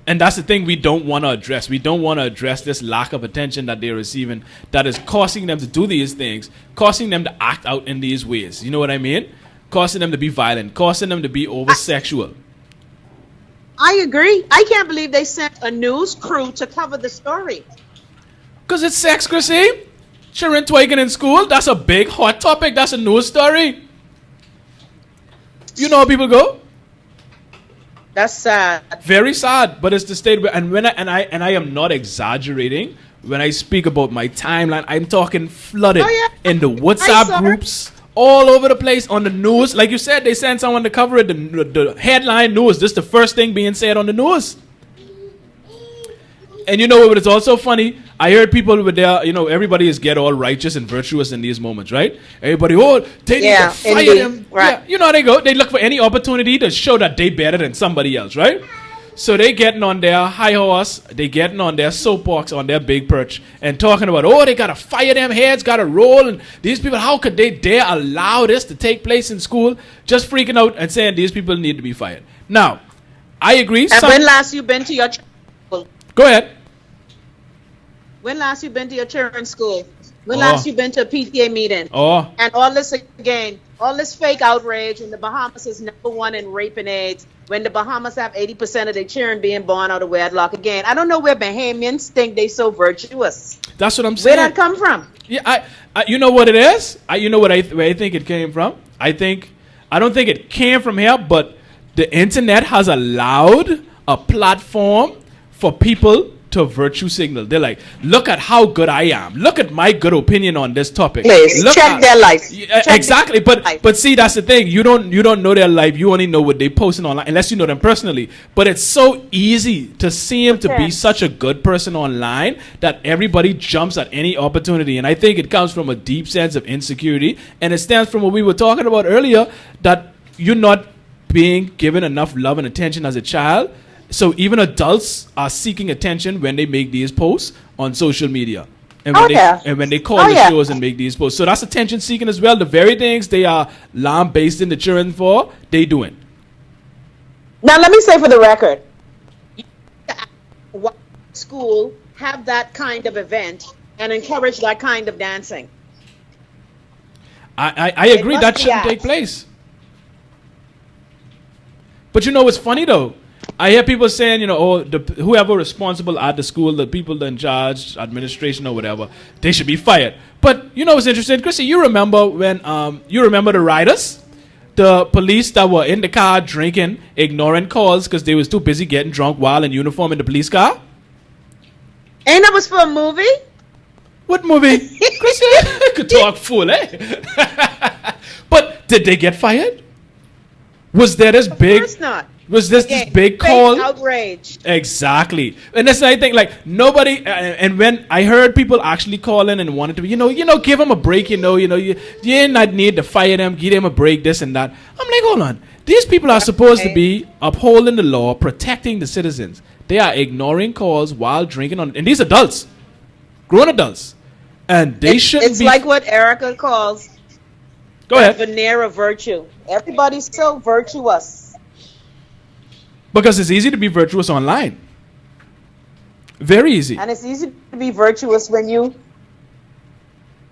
And that's the thing we don't want to address. We don't want to address this lack of attention that they're receiving that is causing them to do these things, causing them to act out in these ways. You know what I mean? Causing them to be violent, causing them to be over-sexual. I agree. I can't believe they sent a news crew to cover the story. Because it's sex, Chrissy. Children twerking in school, that's a big hot topic. That's a news story. You know how people go? That's sad. Very sad, but it's the state where, and I am not exaggerating when I speak about my timeline. I'm talking flooded in the WhatsApp groups, all over the place, on the news. Like you said, they sent someone to cover it. The headline news. This is the first thing being said on the news. And you know what? It's also funny. I heard people with their, everybody is get all righteous and virtuous in these moments, right? Everybody, they need to fire them. Right. Yeah, you know how they go. They look for any opportunity to show that they better than somebody else, right? So they getting on their high horse, they getting on their soapbox, on their big perch, and talking about, they got to fire them heads, got to roll. And these people, how could they dare allow this to take place in school? Just freaking out and saying these people need to be fired. Now, I agree. And when last you been to your school? Go ahead. When last you been to your children's school? When last you been to a PTA meeting? Oh. And all this again, all this fake outrage, and the Bahamas is #1 in rape and AIDS. When the Bahamas have 80% of their children being born out of wedlock. Again, I don't know where Bahamians think they so virtuous. That's what I'm saying. Where that come from? Yeah, I you know what it is? You know where I think it came from? I don't think it came from here, but the internet has allowed a platform for people to virtue signal. They're like, look at how good I am. Look at my good opinion on this topic. Please check their life. Exactly. But see, that's the thing. You don't know their life. You only know what they posting online, unless you know them personally. But it's so easy to seem to be such a good person online that everybody jumps at any opportunity. And I think it comes from a deep sense of insecurity, and it stems from what we were talking about earlier, that you're not being given enough love and attention as a child. So even adults are seeking attention when they make these posts on social media. And when they call the shows and make these posts. So that's attention seeking as well. The very things they are basing the children for, they doing. Now let me say for the record, why school have that kind of event and encourage that kind of dancing? I agree that shouldn't take place. But you know what's funny though? I hear people saying, whoever responsible at the school, the people in charge, administration or whatever, they should be fired. But you know what's interesting, Chrissy? You remember when the riders, the police that were in the car drinking, ignoring calls because they was too busy getting drunk while in uniform in the police car? Ain't that was for a movie? What movie? Chrissy, you could talk full, eh? But did they get fired? Was there this big? Of course not. Was this big call? Outrage. Exactly. And that's I think, like, nobody, and when I heard people actually call in and wanted to, give them a break, you not need to fire them, give them a break, this and that. I'm like, hold on. These people are supposed to be upholding the law, protecting the citizens. They are ignoring calls while drinking and these adults, grown adults. And they shouldn't It's like what Erica calls Go ahead. veneer of virtue. Everybody's so virtuous. Because it's easy to be virtuous online. Very easy. And it's easy to be virtuous when you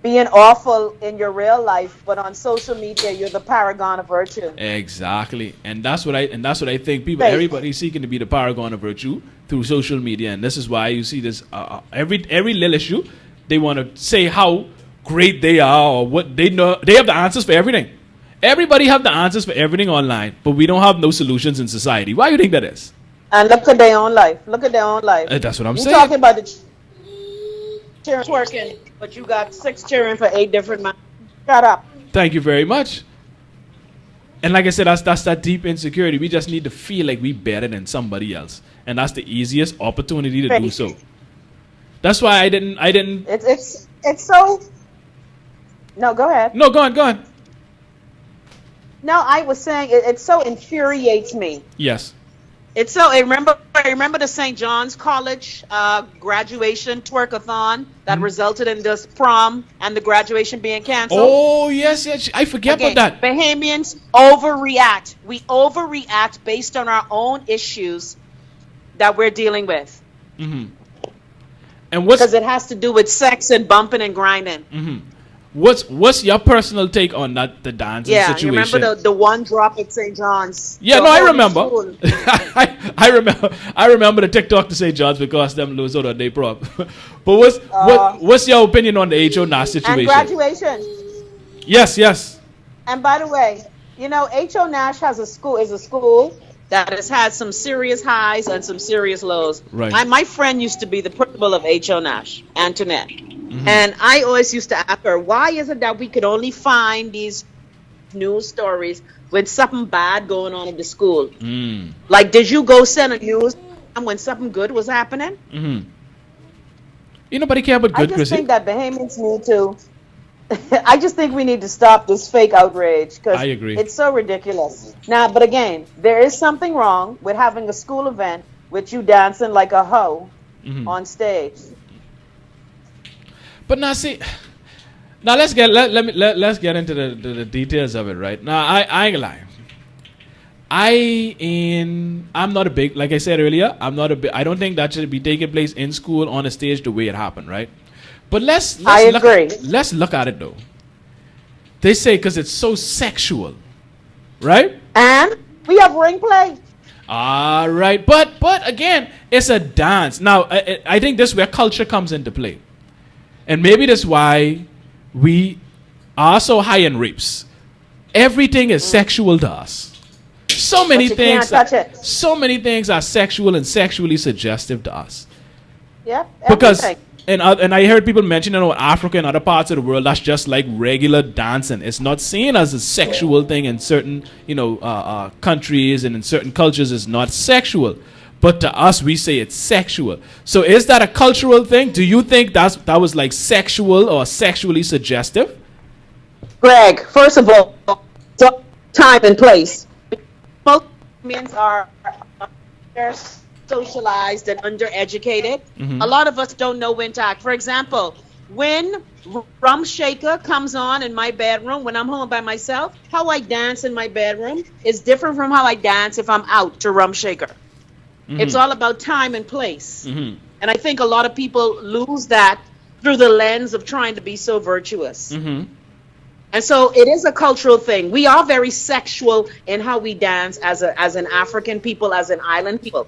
being awful in your real life, but on social media you're the paragon of virtue. Exactly. And that's what I think people everybody's seeking to be the paragon of virtue through social media. And this is why you see this every little issue, they want to say how great they are or what they know. They have the answers for everything. Everybody have the answers for everything online, but we don't have no solutions in society. Why do you think that is? And look at their own life. Look at their own life. That's what I'm saying. You're talking about the children twerking, but you got 6 children for 8 different men. Shut up. Thank you very much. And like I said, that's that deep insecurity. We just need to feel like we better than somebody else, and that's the easiest opportunity to do so. That's why I didn't. It's so. No, go ahead. No, go on. No, I was saying it so infuriates me. Yes. It's so. I remember the St. John's College graduation twerkathon that resulted in this prom and the graduation being canceled. Oh yes, I forget about that. Bahamians overreact. We overreact based on our own issues that we're dealing with. Mm-hmm. And because it has to do with sex and bumping and grinding. Mm-hmm. What's your personal take on that, the dancing situation? Yeah, you remember the one drop at St. John's? Yeah, no, I remember. I remember the TikTok to St. John's because them lose out on their prop. But what's your opinion on the H.O. Nash situation? And graduation. Yes. And by the way, H.O. Nash is a school that has had some serious highs and some serious lows. Right. My friend used to be the principal of H.O. Nash, Antoinette. Mm-hmm. And I always used to ask her, why is it that we could only find these news stories with something bad going on in the school? Mm. Like, did you go send a news when something good was happening? Mm-hmm. Nobody care about good, I just Chrissy. think that Bahamians need to. I just think we need to stop this fake outrage because I agree. It's so ridiculous. Now, but again, there is something wrong with having a school event with you dancing like a hoe on stage. But now let's get into the details of it, right? Now I ain't gonna lie. I'm not a big, like I said earlier, I don't think that should be taking place in school on a stage the way it happened, right? But let's I agree. Let's look at it though. They say because it's so sexual, right? And we have ring play. All right, but again, it's a dance. Now, I think this is where culture comes into play, and maybe that's why we are so high in rapes. Everything is sexual to us. So many things. So many things are sexual and sexually suggestive to us. Yep. Because everything. and I heard people mention, Africa and other parts of the world, that's just like regular dancing. It's not seen as a sexual thing in certain, countries, and in certain cultures it's not sexual. But to us, we say it's sexual. So is that a cultural thing? Do you think that was like sexual or sexually suggestive? Greg, first of all, time and place. Most Americans are socialized and undereducated. A lot of us don't know when to act. For example, when Rum Shaker comes on in my bedroom, when I'm home by myself, how I dance in my bedroom is different from how I dance if I'm out to Rum Shaker. It's all about time and place. And I think a lot of people lose that through the lens of trying to be so virtuous. And so it is a cultural thing. We are very sexual in how we dance as an African people, as an island people.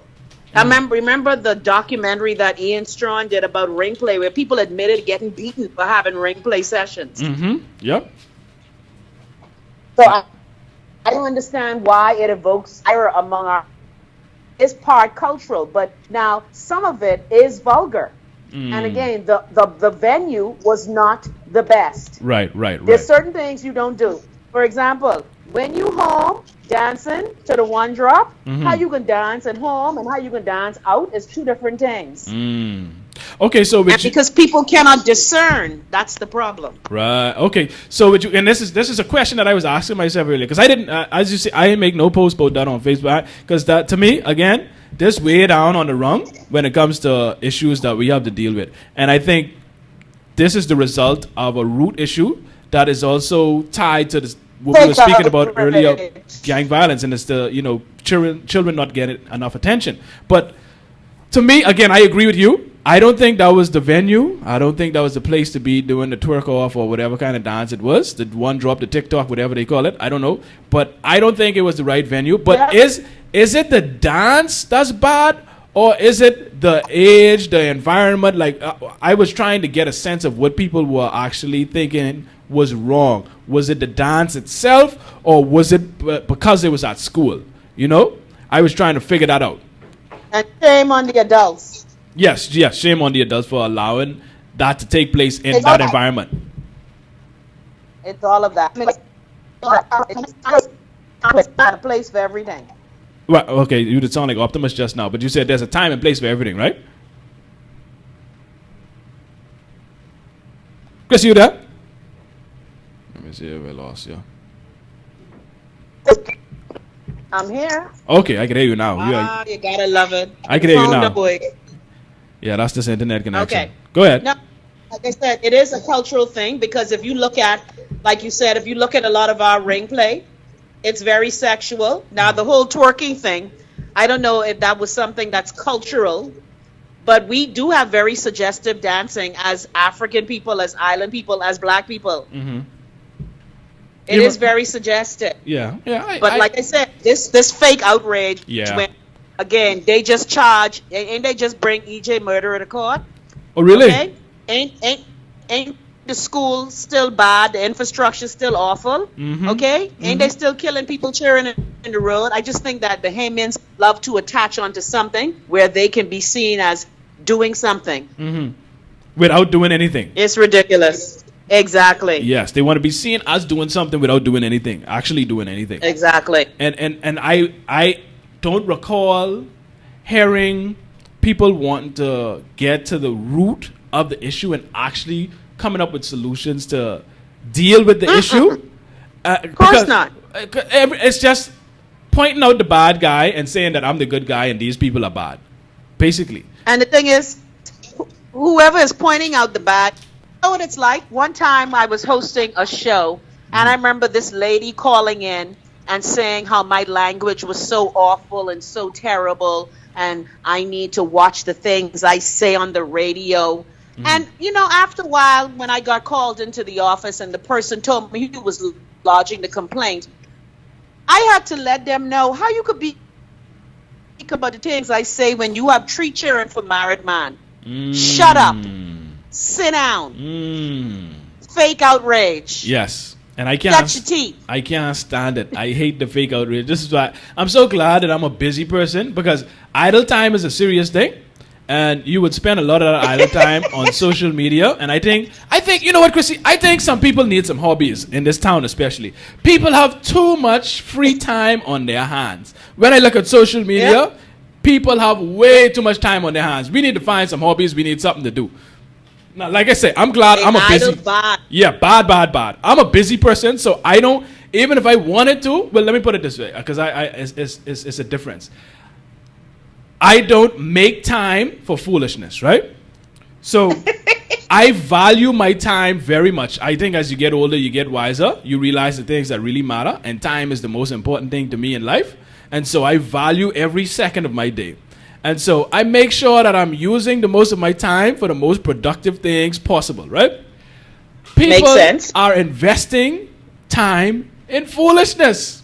I remember the documentary that Ian Strawn did about ring play, where people admitted getting beaten for having ring play sessions. Yep. So I don't understand why it evokes ire among our. It's part cultural, but now some of it is vulgar. And again, the venue was not the best. Right. There's certain things you don't do. For example, when you home dancing to the one drop, how you can dance at home and how you can dance out is two different things. Okay, so because people cannot discern, that's the problem. Right. Okay. So and this is a question that I was asking myself earlier, because I didn't, as you see, I didn't make no post about that on Facebook, because that, to me, again, this way down on the rung when it comes to issues that we have to deal with, and I think this is the result of a root issue that is also tied to this, what we were speaking about earlier, gang violence, and it's the children not getting enough attention. But to me, again, I agree with you. I don't think that was the venue. I don't think that was the place to be doing the twerk off or whatever kind of dance it was. The one drop, the TikTok, whatever they call it. I don't know. But I don't think it was the right venue. But is it the dance that's bad? Or is it the age, the environment? Like, I was trying to get a sense of what people were actually thinking was wrong. Was it the dance itself? Or was it because it was at school? I was trying to figure that out. And shame on the adults. Yes, shame on the adults for allowing that to take place in that environment. It's all of that. It's not a place for everything. Well, okay, you did sound like Optimus just now, but you said there's a time and place for everything, right? Chris, you there? Let me see if I lost you. I'm here. Okay, I can hear you now. You gotta love it. I can hear you now. Yeah, that's this internet connection. Okay. Go ahead. No, like I said, it is a cultural thing, because if you look at, like you said, if you look at a lot of our ring play, it's very sexual. Now, the whole twerking thing, I don't know if that was something that's cultural, but we do have very suggestive dancing as African people, as island people, as black people. It is very suggestive. Yeah. But like I said, this fake outrage, when, again, they just charge, and they just bring EJ Murderer to court. Oh, really? Okay? Ain't the school still bad? The infrastructure still awful? Okay? Ain't they still killing people, cheering in the road? I just think that Bahamians love to attach onto something where they can be seen as doing something. Without doing anything. It's ridiculous. Exactly. Yes, they want to be seen as doing something without doing anything, actually doing anything. Exactly. And I don't recall hearing people wanting to get to the root of the issue and actually coming up with solutions to deal with the issue. Of course not. It's just pointing out the bad guy and saying that I'm the good guy and these people are bad, basically. And the thing is, whoever is pointing out the bad, you know what it's like? One time I was hosting a show, and I remember this lady calling in and saying how my language was so awful and so terrible, and I need to watch the things I say on the radio. And, after a while, when I got called into the office and the person told me he was lodging the complaint, I had to let them know how you could be about the things I say when you have 3 children for married man. Shut up. Sit down. Fake outrage. Yes. And Shut your teeth. I can't stand it. I hate the fake outrage. This is why I'm so glad that I'm a busy person, because idle time is a serious thing. And you would spend a lot of that idle time on social media. And I think, you know what, Chrissy? I think some people need some hobbies in this town, especially. People have too much free time on their hands. When I look at social media, people have way too much time on their hands. We need to find some hobbies. We need something to do. Now, like I say, I'm glad I'm a busy. Bad. Yeah, bad. I'm a busy person, so I don't. Even if I wanted to, well, let me put it this way, because it's a difference. I don't make time for foolishness, right? So I value my time very much. I think as you get older, you get wiser. You realize the things that really matter, and time is the most important thing to me in life. And so I value every second of my day. And so I make sure that I'm using the most of my time for the most productive things possible, right? People are investing time in foolishness.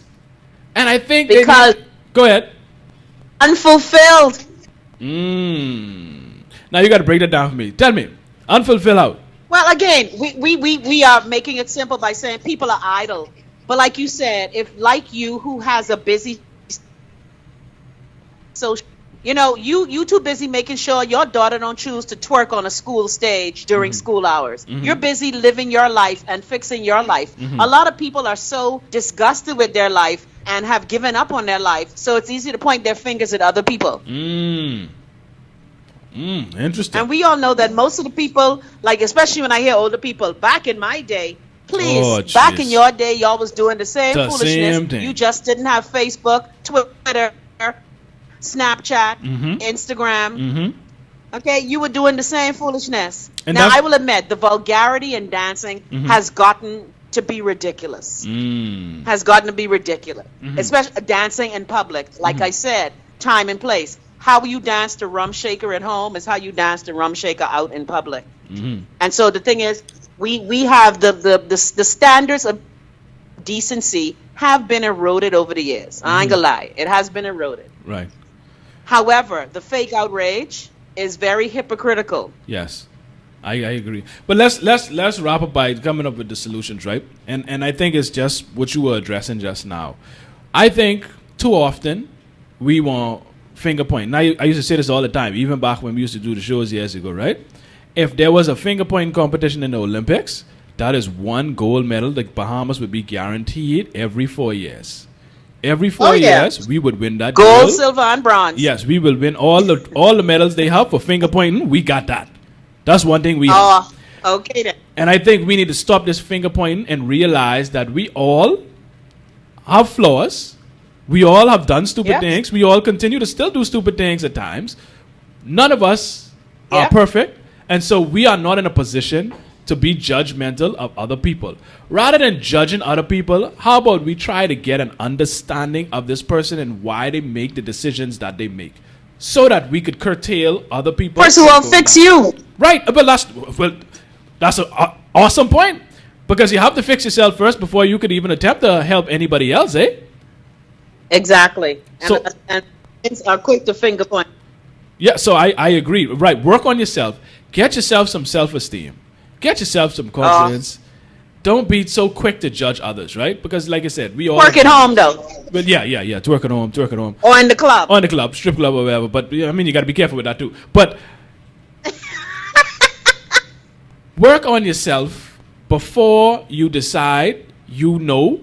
And I think because go ahead. Unfulfilled. Now you got to break that down for me. Tell me, unfulfilled how? Well, again, we are making it simple by saying people are idle. But like you said, if like you who has a busy social, you too busy making sure your daughter don't choose to twerk on a school stage during school hours. You're busy living your life and fixing your life. A lot of people are so disgusted with their life and have given up on their life, so it's easy to point their fingers at other people. Interesting. And we all know that most of the people, like especially when I hear older people, back in my day, back in your day, y'all was doing the same foolishness. Same thing. You just didn't have Facebook, Twitter, Snapchat, Instagram. Okay, you were doing the same foolishness. And now I will admit, the vulgarity in dancing has gotten to be ridiculous. Especially dancing in public. Like I said, time and place. How you dance the rum shaker at home is how you dance the rum shaker out in public. And so the thing is, we have the standards of decency have been eroded over the years. I ain't gonna lie, it has been eroded. Right. However, the fake outrage is very hypocritical. Yes, I agree. But let's wrap up by coming up with the solutions, right? And I think it's just what you were addressing just now. I think too often we want finger point. Now I used to say this all the time, even back when we used to do the shows years ago, right? If there was a finger pointing competition in the Olympics, that is one gold medal the Bahamas would be guaranteed every 4 years. Every 4 years, we would win that gold, silver, and bronze. Yes, we will win all the medals they have for finger pointing. We got that. That's one thing we have. Okay then. And I think we need to stop this finger pointing and realize that we all have flaws. We all have done stupid things. We all continue to still do stupid things at times. None of us are perfect. And so we are not in a position to be judgmental of other people. Rather than judging other people, how about we try to get an understanding of this person and why they make the decisions that they make, so that we could curtail other people. First of all, fix you. Right, but that's an awesome point, because you have to fix yourself first before you could even attempt to help anybody else, eh? Exactly. So, and things are quick to finger point. Yeah, so I agree. Right, work on yourself. Get yourself some self-esteem. Get yourself some confidence. Don't be so quick to judge others, right? Because like I said, we all work at home though. But yeah. To work at home. Or in the club. Or in the club, strip club or whatever. But I mean, you got to be careful with that too. But work on yourself before you decide you know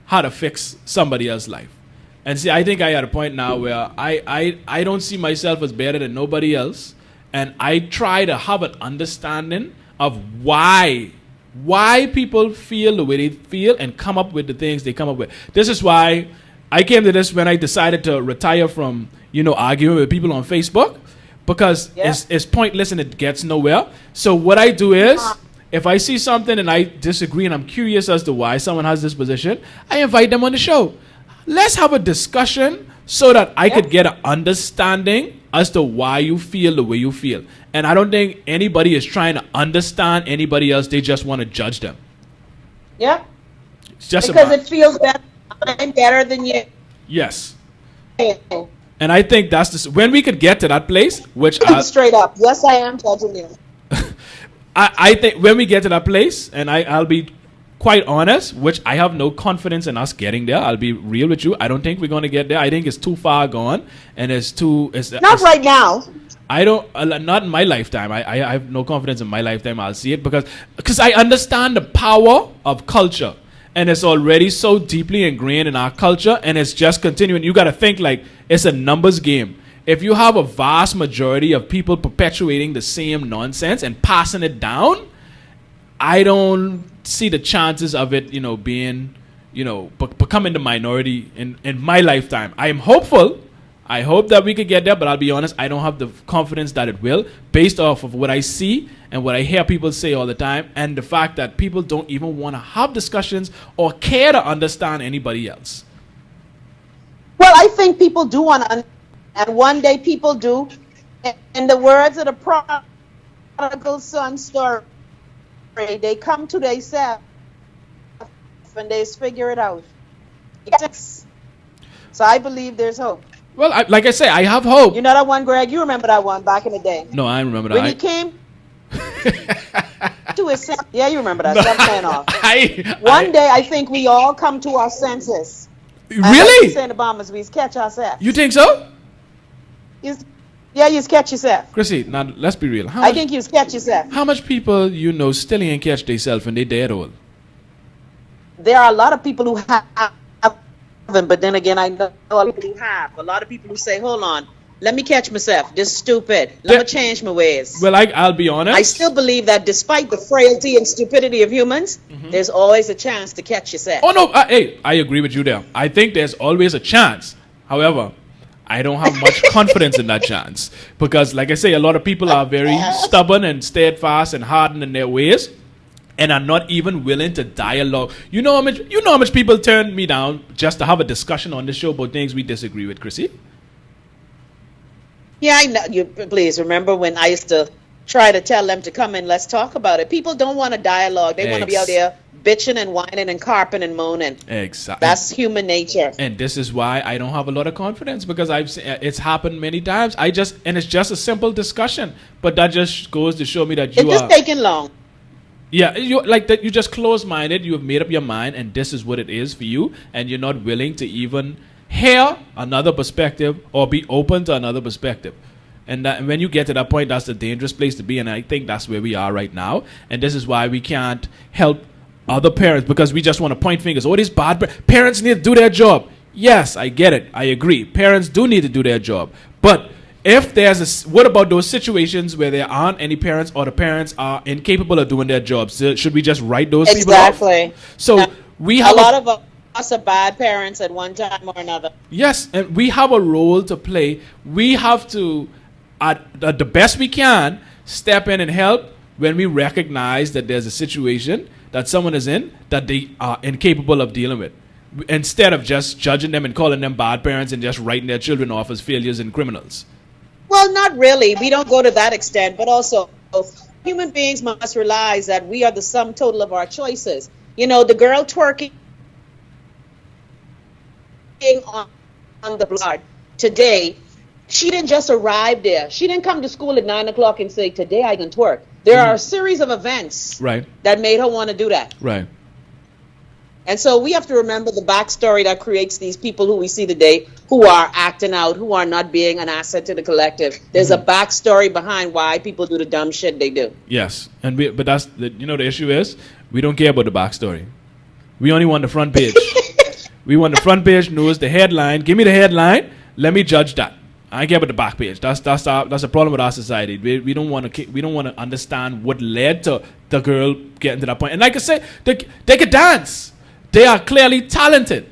how to fix somebody else's life. And see, I think I at a point now where I don't see myself as better than nobody else. And I try to have an understanding of why people feel the way they feel and come up with the things they come up with. This is why I came to this when I decided to retire from, arguing with people on Facebook, because it's pointless and it gets nowhere. So what I do is, if I see something and I disagree and I'm curious as to why someone has this position, I invite them on the show. Let's have a discussion so that I could get an understanding as to why you feel the way you feel. And I don't think anybody is trying to understand anybody else. They just want to judge them. Yeah. It's just Because about, it feels better. I'm better than you. yes. And I think that's when we could get to that place, which Straight up. Yes, I am judging you. I think when we get to that place, and I'll be quite honest, which I have no confidence in us getting there. I'll be real with you. I don't think we're going to get there. I think it's too far gone, and Not right now. I don't, not in my lifetime. I have no confidence in my lifetime I'll see it because I understand the power of culture, and it's already so deeply ingrained in our culture, and it's just continuing. You got to think like it's a numbers game. If you have a vast majority of people perpetuating the same nonsense and passing it down, I don't see the chances of it, being, becoming the minority in my lifetime. I am hopeful. I hope that we could get there, but I'll be honest, I don't have the confidence that it will, based off of what I see and what I hear people say all the time, and the fact that people don't even want to have discussions or care to understand anybody else. Well, I think people do want to, and one day people do. In the words of the prodigal son story, they come to themselves and they figure it out. So I believe there's hope. Well, like I say, I have hope. You know that one, Greg? You remember that one back in the day? No, I remember that. When he came to his senses. Yeah, you remember that. Stop playing off. One day, I think we all come to our senses. Really? Like in the Bahamas, we catch ourselves. You think so? Yeah, you catch yourself. Chrissy, now let's be real. I think you catch yourself. How much people still ain't catch themselves and they dead all? There are a lot of people who haven't, but then again, I know a lot of people who have. A lot of people who say, hold on, let me catch myself. This is stupid. Let me change my ways. Well, I'll be honest. I still believe that despite the frailty and stupidity of humans, there's always a chance to catch yourself. Oh, no. Hey, I agree with you there. I think there's always a chance. However, I don't have much confidence in that chance. Because, like I say, a lot of people are very stubborn and steadfast and hardened in their ways, and are not even willing to dialogue. You know how much people turn me down just to have a discussion on the show about things we disagree with, Chrissy? Yeah, I know. You please remember when I used to try to tell them to come in, let's talk about it. People don't want a dialogue. They want to be out there bitching and whining and carping and moaning. Exactly. That's human nature. And this is why I don't have a lot of confidence, because it's happened many times. And it's just a simple discussion, but that just goes to show me that it's just taking long. Yeah, you just closed-minded. You have made up your mind, and this is what it is for you, and you're not willing to even hear another perspective or be open to another perspective. And when you get to that point, that's a dangerous place to be, and I think that's where we are right now. And this is why we can't help other parents, because we just want to point fingers. Oh, these bad parents need to do their job. Yes, I get it. I agree. Parents do need to do their job. But if what about those situations where there aren't any parents, or the parents are incapable of doing their jobs? Should we just write those people off? Exactly. So we have a lot of us are bad parents at one time or another. Yes, and we have a role to play. We have to, at the best we can, step in and help when we recognize that there's a situation that someone is in that they are incapable of dealing with, instead of just judging them and calling them bad parents and just writing their children off as failures and criminals. Well, not really. We don't go to that extent, but also human beings must realize that we are the sum total of our choices. You know, the girl twerking on the block today, she didn't just arrive there. She didn't come to school at 9 o'clock and say, today I can twerk. There are a series of events that made her want to do that. Right. And so we have to remember the backstory that creates these people who we see today, who are acting out, who are not being an asset to the collective. There's a backstory behind why people do the dumb shit they do. Yes, but that's the issue is we don't care about the backstory. We only want the front page. We want the front page news, the headline. Give me the headline. Let me judge that. I don't care about the back page. That's a problem with our society. We don't want to understand what led to the girl getting to that point. And like I said, they could dance. They are clearly talented.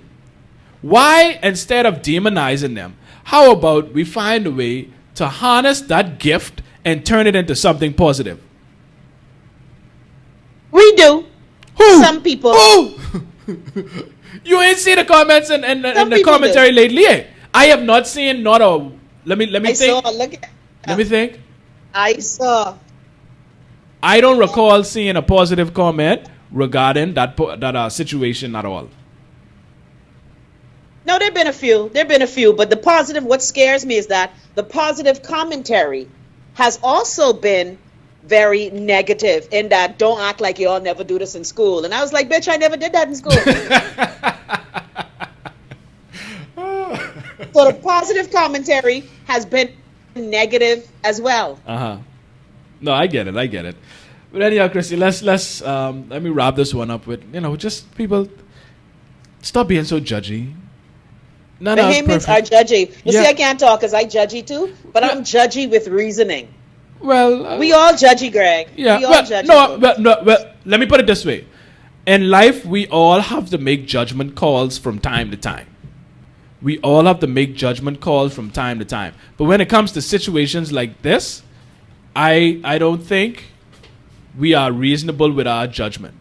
Why, instead of demonizing them, how about we find a way to harness that gift and turn it into something positive? We do. Who? Some people. Who? You ain't seen the comments and the commentary lately. I have not seen not a. Let me think. Let me think. I saw. I don't recall seeing a positive comment regarding that situation at all. No, there've been a few. There've been a few, but the positive. What scares me is that the positive commentary has also been very negative. In that, don't act like you all never do this in school. And I was like, bitch, I never did that in school. So the positive commentary has been negative as well. No, I get it. But anyhow, Chrissy, let's let me wrap this one up with, just people stop being so judgy. No, Bahamians are judgy. You see, I can't talk because I judgy too, but I'm judgy with reasoning. Well, we all judgy, Greg. Yeah. We all judgy. Well, let me put it this way. In life, we all have to make judgment calls from time to time. We all have to make judgment calls from time to time. But when it comes to situations like this, I don't think we are reasonable with our judgment.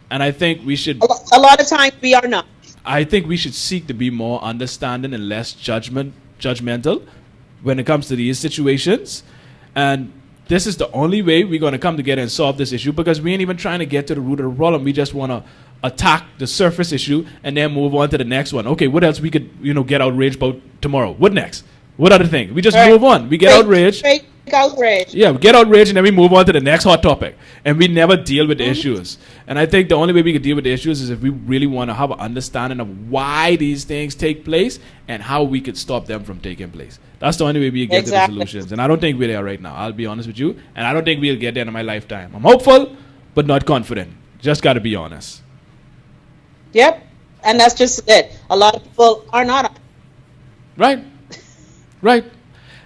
And I think we should... A lot of times we are not. I think we should seek to be more understanding and less judgmental when it comes to these situations. And this is the only way we're going to come together and solve this issue, because we ain't even trying to get to the root of the problem. We just want to attack the surface issue and then move on to the next one. Okay, what else we could, get outraged about tomorrow? What next? What other thing? We just move on. We get outraged. Outrage. Yeah, we get outraged and then we move on to the next hot topic. And we never deal with the issues. And I think the only way we can deal with the issues is if we really want to have an understanding of why these things take place and how we could stop them from taking place. That's the only way we get to the solutions. And I don't think we're there right now. I'll be honest with you. And I don't think we'll get there in my lifetime. I'm hopeful, but not confident. Just got to be honest. Yep. And that's just it. A lot of people are not. Right. Right.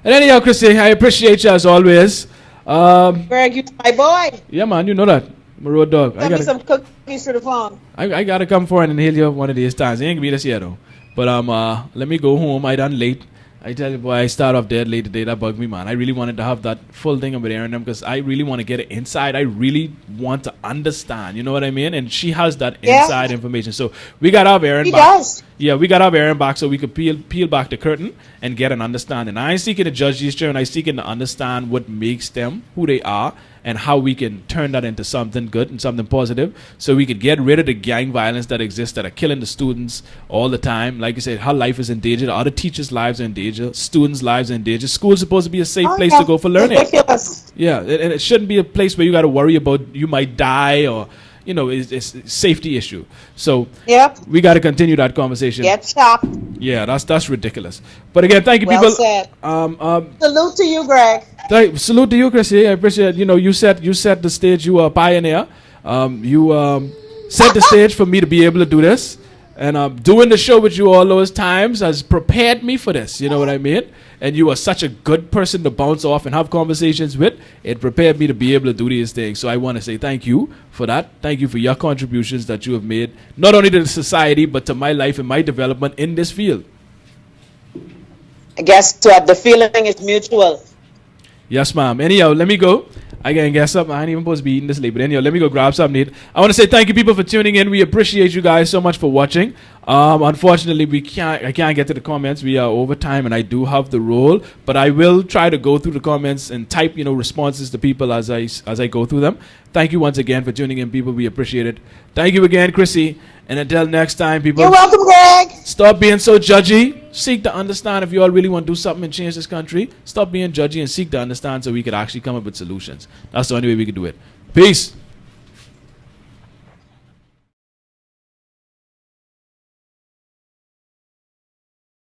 And anyhow, Chrissy, I appreciate you as always. Greg, you my boy. Yeah, man, you know that. I'm a road dog. Send me some cookies to the phone. I gotta come for and inhale you one of these times. It ain't gonna be this year though. But let me go home. I done late. I tell you, boy, I start off dead late today. That bugged me, man. I really wanted to have that full thing with Erin because I really want to get it inside. I really want to understand. You know what I mean? And she has that inside information. So we got our Erin back. Does. Yeah, we got our Erin back so we could peel back the curtain and get an understanding. I ain't seeking to judge these children. I'm seeking to understand what makes them who they are and how we can turn that into something good and something positive so we could get rid of the gang violence that exists that are killing the students all the time. Like you said, her life is in danger. The other teachers' lives are in danger. Students' lives are in danger. School's supposed to be a safe place to go for learning. Ridiculous. Yeah, and it shouldn't be a place where you got to worry about you might die or, it's a safety issue. So we got to continue that conversation. Get chopped. Yeah, that's ridiculous. But again, thank you, well people. Said. Salute to you, Greg. Salute to you, Chrissy. I appreciate it. You set the stage. You were a pioneer. You set the stage for me to be able to do this. And doing the show with you all those times has prepared me for this. You know what I mean? And you are such a good person to bounce off and have conversations with. It prepared me to be able to do these things. So I want to say thank you for that. Thank you for your contributions that you have made, not only to the society, but to my life and my development in this field. I guess the feeling is mutual. Yes, ma'am. Anyhow, let me go. I can get something. I ain't even supposed to be eating this late. But anyhow, let me go grab something to eat. I want to say thank you, people, for tuning in. We appreciate you guys so much for watching. Unfortunately, I can't get to the comments. We are over time, and I do have the role. But I will try to go through the comments and type, responses to people as I go through them. Thank you once again for tuning in, people. We appreciate it. Thank you again, Chrissy. And until next time, people. You're welcome, Greg. Stop being so judgy. Seek to understand if you all really want to do something and change this country. Stop being judgy and seek to understand so we could actually come up with solutions. That's the only way we can do it. Peace.